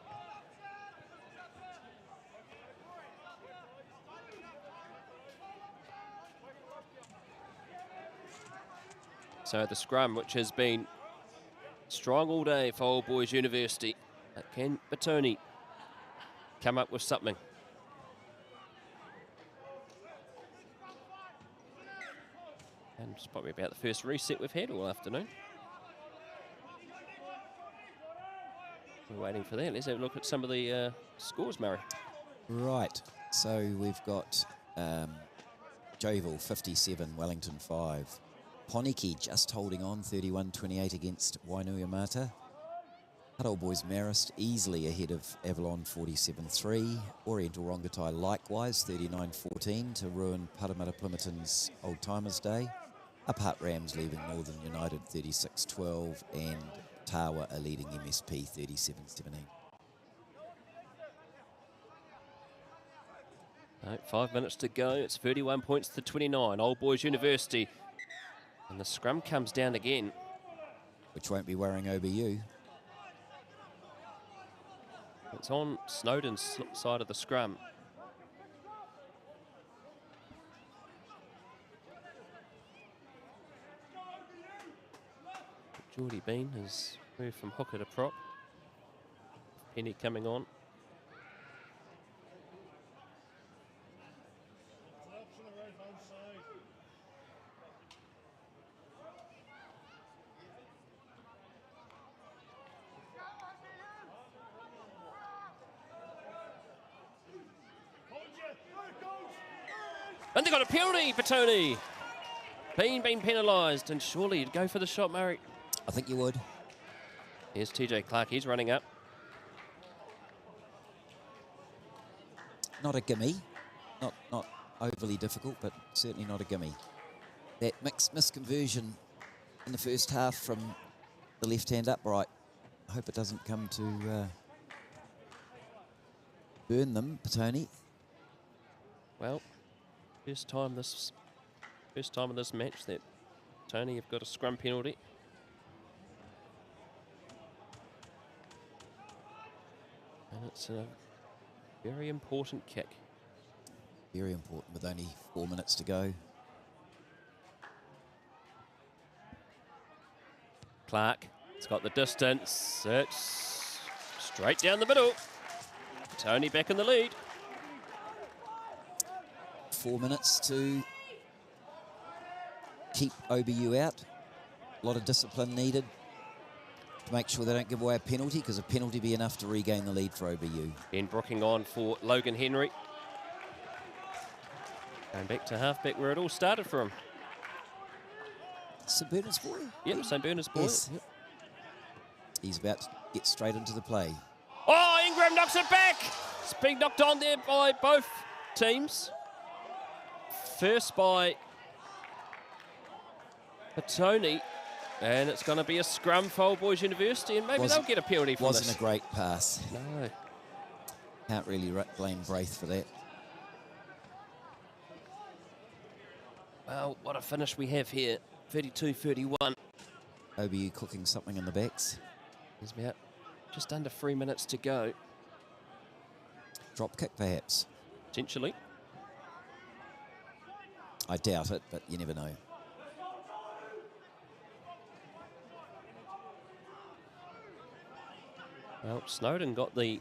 So the scrum, which has been strong all day for Old Boys University. Can Petone come up with something? And it's probably about the first reset we've had all afternoon. We're waiting for that. Let's have a look at some of the scores, Murray. Right, so we've got Joval 57, Wellington 5. Poniki just holding on, 31-28 against Wainuiomata. Huddle Boys Marist easily ahead of Avalon 47-3. Oriental Rongotai likewise 39-14 to ruin Parramatta Plimerton's Old Timers Day. Apart Rams leaving Northern United 36-12 and Tawa are leading MSP 37-17. Right, 5 minutes to go. It's 31 points to 29. Old Boys University. And the scrum comes down again. Which won't be worrying OBU. It's on Snowden's side of the scrum. Geordie Bean has moved from hooker to prop. Penny coming on. And they got a penalty, Petone. Bean being penalised, and surely you'd go for the shot, Murray. I think you would. Here's TJ Clark, he's running up. Not a gimme. Not overly difficult, but certainly not a gimme. That misconversion in the first half from the left-hand upright. I hope it doesn't come to burn them, Petone. Well, first time in this match that Tony, you've got a scrum penalty. And it's a very important kick. Very important with only 4 minutes to go. Clark, it's got the distance. It's straight down the middle. Tony back in the lead. 4 minutes to keep OBU out. A lot of discipline needed to make sure they don't give away a penalty, because a penalty be enough to regain the lead for OBU. Ben Brooking on for Logan Henry. Going back to halfback where it all started from. St Bernard's boy? Yep, St Bernard's boy. Yes. Yep. He's about to get straight into the play. Oh, Ingram knocks it back. It's being knocked on there by both teams. First by Petone, and it's going to be a scrum for Old Boys University, and maybe they'll get a penalty from this. Wasn't a great pass. No. Can't really blame Braith for that. Well, what a finish we have here. 32-31. OBU cooking something in the backs. There's about just under 3 minutes to go. Drop kick, perhaps. Potentially. I doubt it, but you never know. Well, Snowden got the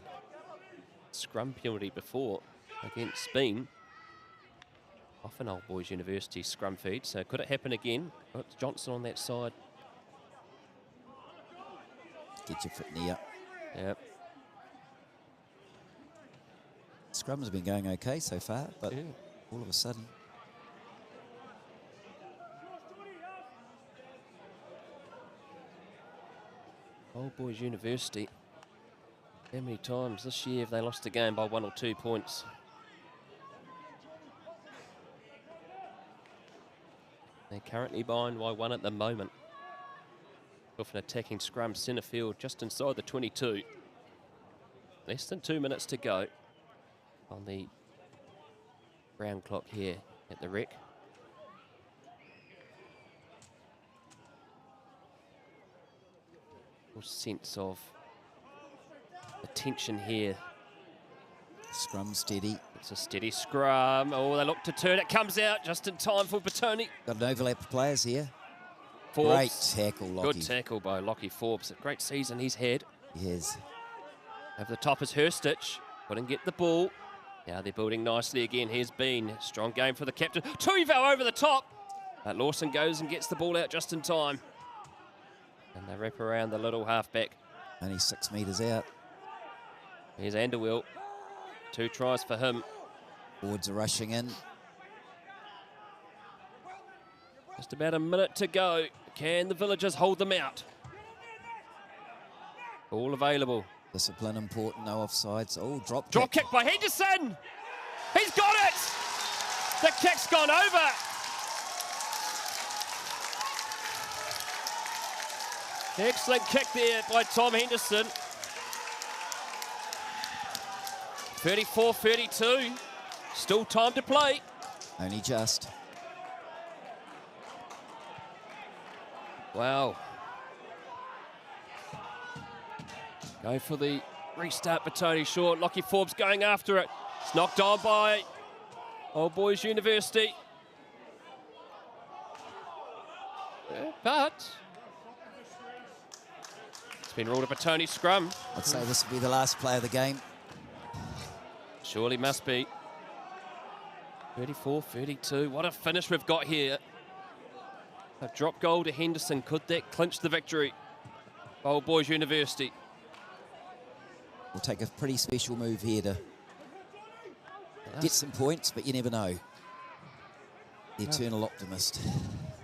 scrum penalty before against Bean. Off an Old Boys University scrum feed, so could it happen again? Got Johnson on that side. Get your foot knee up. Yep. Scrum has been going okay so far, but Yeah. all of a sudden... Old Boys University. How many times this year have they lost a game by 1 or 2 points? They're currently behind by 1 at the moment. Off an attacking scrum centre field just inside the 22. Less than 2 minutes to go on the round clock here at the Rec. Sense of the tension here. Scrum steady. It's a steady scrum. Oh, they look to turn. It comes out just in time for Petone. Got an overlap of players here. Forbes. Great tackle, Lockie. Good tackle by Lockie Forbes. A great season he's had. Yes. Over the top is Hurstich. Couldn't get the ball. Now they're building nicely again. Here's Bean. Strong game for the captain. Tuivau over the top. But Lawson goes and gets the ball out just in time. And they wrap around the little halfback. Only 6 metres out. Here's Anderwill. 2 tries for him. Boards are rushing in. Just about a minute to go. Can the Villagers hold them out? All available. Discipline important, no offsides. Oh, drop Drop kick by Henderson. He's got it. The kick's gone over. Excellent kick there by Tom Henderson. 34-32. Still time to play. Only just. Wow. Go for the restart, Petone short. Lockie Forbes going after it. It's knocked on by Old Boys University. But it's been ruled a Petone scrum. I'd say this will be the last play of the game. Surely must be. 34-32. What a finish we've got here. A drop goal to Henderson. Could that clinch the victory? Old Boys University. Will take a pretty special move here to get some points, but you never know. The eternal optimist.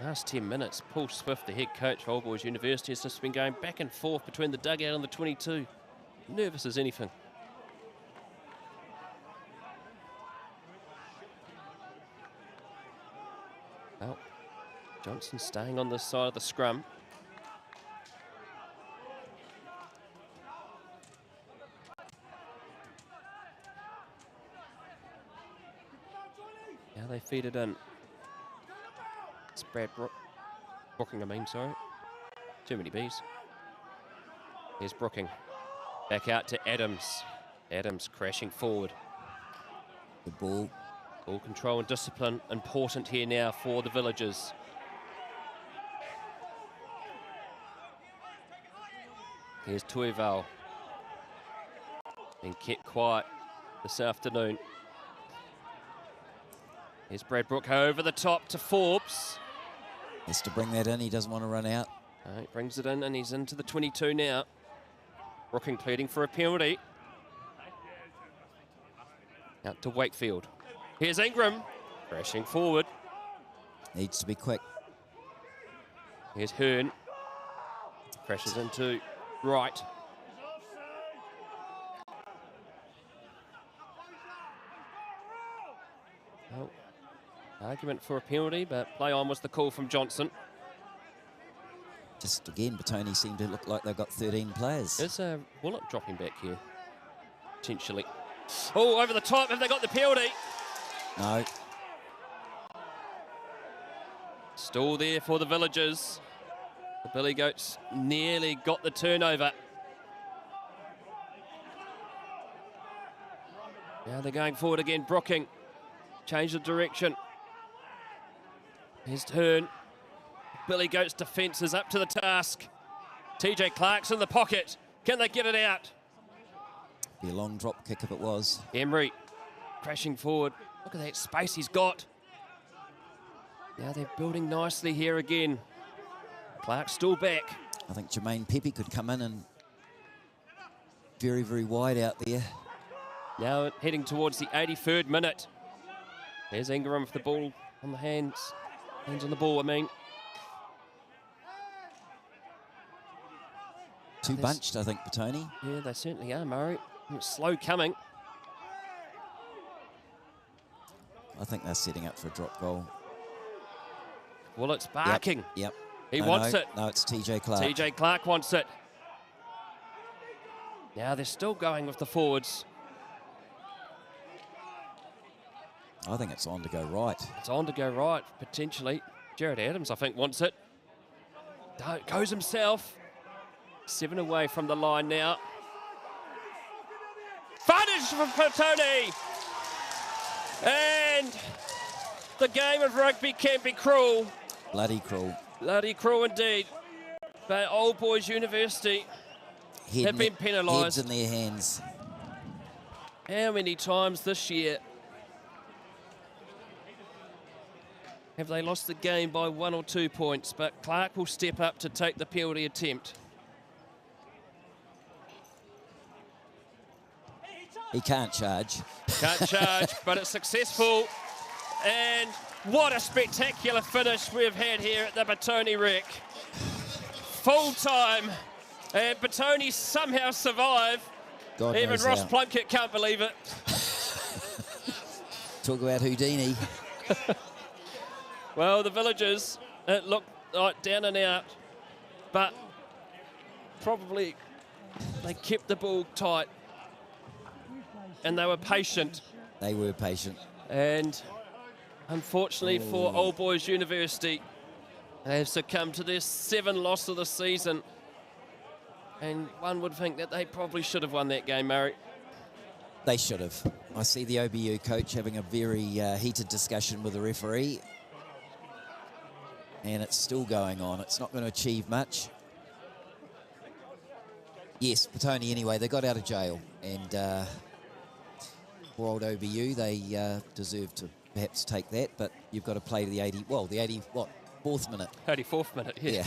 Last 10 minutes, Paul Swift, the head coach for Old Boys University, has just been going back and forth between the dugout and the 22. Nervous as anything. Well, Johnson staying on this side of the scrum. Now they feed it in. It's Brad Brooking, sorry. Too many Bs. Here's Brooking. Back out to Adams. Adams crashing forward. Good ball. Ball control and discipline important here now for the Villagers. Here's Tuivau. Been kept quiet this afternoon. Here's Brad Brook over the top to Forbes. Has to bring that in. He doesn't want to run out. He brings it in and he's into the 22 now. Brooking pleading for a penalty. Out to Wakefield. Here's Ingram, crashing forward. Needs to be quick. Here's Hearn. Crashes into right. Well, argument for a penalty, but play on was the call from Johnson. Just again, Petone seemed to look like they've got 13 players. There's a Willett dropping back here, potentially. Oh, over the top. Have they got the penalty? No. Still there for the Villagers. The Billy Goats nearly got the turnover. Now they're going forward again. Brooking. Change the direction. His turn. Billy Goats' defence is up to the task. TJ Clark's in the pocket. Can they get it out? Be a long drop kick if it was. Emery crashing forward. Look at that space he's got. Now they're building nicely here again. Clark still back. I think Jermaine Pepe could come in and very, very wide out there. Now heading towards the 83rd minute. There's Ingram with the ball on the hands. Hands on the ball, I mean. Too bunched, I think, Petone. Yeah, they certainly are, Murray. It's slow coming. I think they're setting up for a drop goal. Well, it's barking. Yep. He wants it. No, it's TJ Clark. TJ Clark wants it. Now they're still going with the forwards. I think it's on to go right. It's on to go right, potentially. Jared Adams, I think, wants it. Goes himself. 7 away from the line now. Footage for Petone! And the game of rugby can be cruel. Bloody cruel. Bloody cruel indeed. But Old Boys University have been penalised. Heads in their hands. How many times this year have they lost the game by 1 or 2 points? But Clark will step up to take the penalty attempt. He can't charge. Can't charge, but it's successful. And what a spectacular finish we've had here at the Petone Rec. Full time, and Petone somehow survive. God Even knows Ross how. Plunkett can't believe it. Talk about Houdini. Well, the Villagers, it looked like down and out, but probably they kept the ball tight and they were patient. They were patient. And unfortunately for Old Boys University, they have succumbed to their 7th loss of the season. And one would think that they probably should have won that game, Murray. They should have. I see the OBU coach having a very heated discussion with the referee. And it's still going on. It's not going to achieve much. Yes, Petone anyway, they got out of jail. And for old OBU, they deserve to perhaps take that. But you've got to play to the 4th minute? 84th minute, yeah.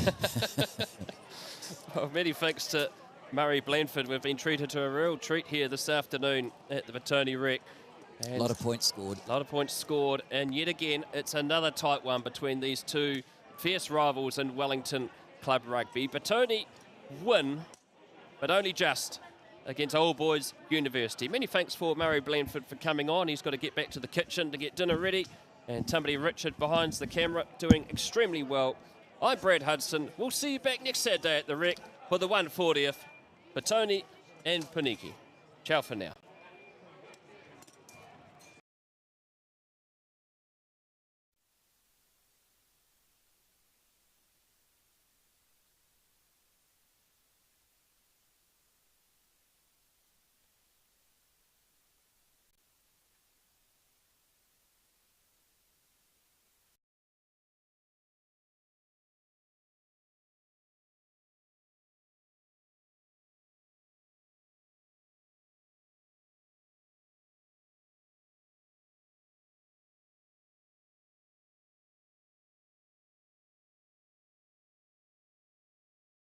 Well, many thanks to Murray Blandford. We've been treated to a real treat here this afternoon at the Petone Rec. A lot of points scored. A lot of points scored. And yet again, it's another tight one between these two fierce rivals in Wellington Club Rugby. Petone win, but only just, against Old Boys University. Many thanks for Murray Blandford for coming on. He's got to get back to the kitchen to get dinner ready. And Tumbly Richard behind the camera doing extremely well. I'm Brad Hudson. We'll see you back next Saturday at the Rec for the 140th. Petone and Paniki. Ciao for now.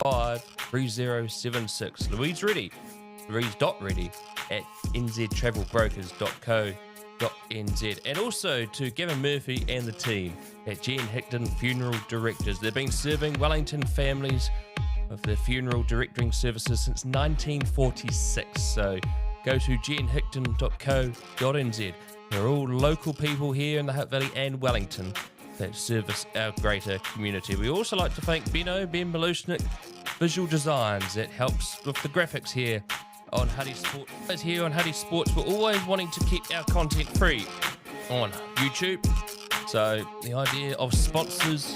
Five 3076. Louise Reddy, Louise.Reddy at nztravelbrokers.co.nz. And also to Gavin Murphy and the team at Jen Hickton Funeral Directors. They've been serving Wellington families of their funeral directoring services since 1946. So go to jenhickton.co.nz. They're all local people here in the Hutt Valley and Wellington that service our greater community. We also like to thank Ben Malusnik Visual Designs that helps with the graphics here on Huddy Sports. As here on Huddy Sports, we're always wanting to keep our content free on YouTube. So the idea of sponsors,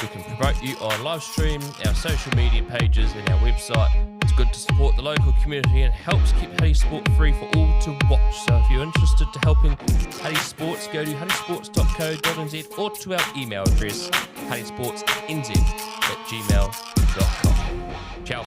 we can promote you on live stream, our social media pages and our website. It's good to support the local community and helps keep Huddy Sport free for all to watch. So if you're interested to helping Huddy Sports, go to huddysports.co.nz or to our email address, huddysportsnz@gmail.com. Ciao.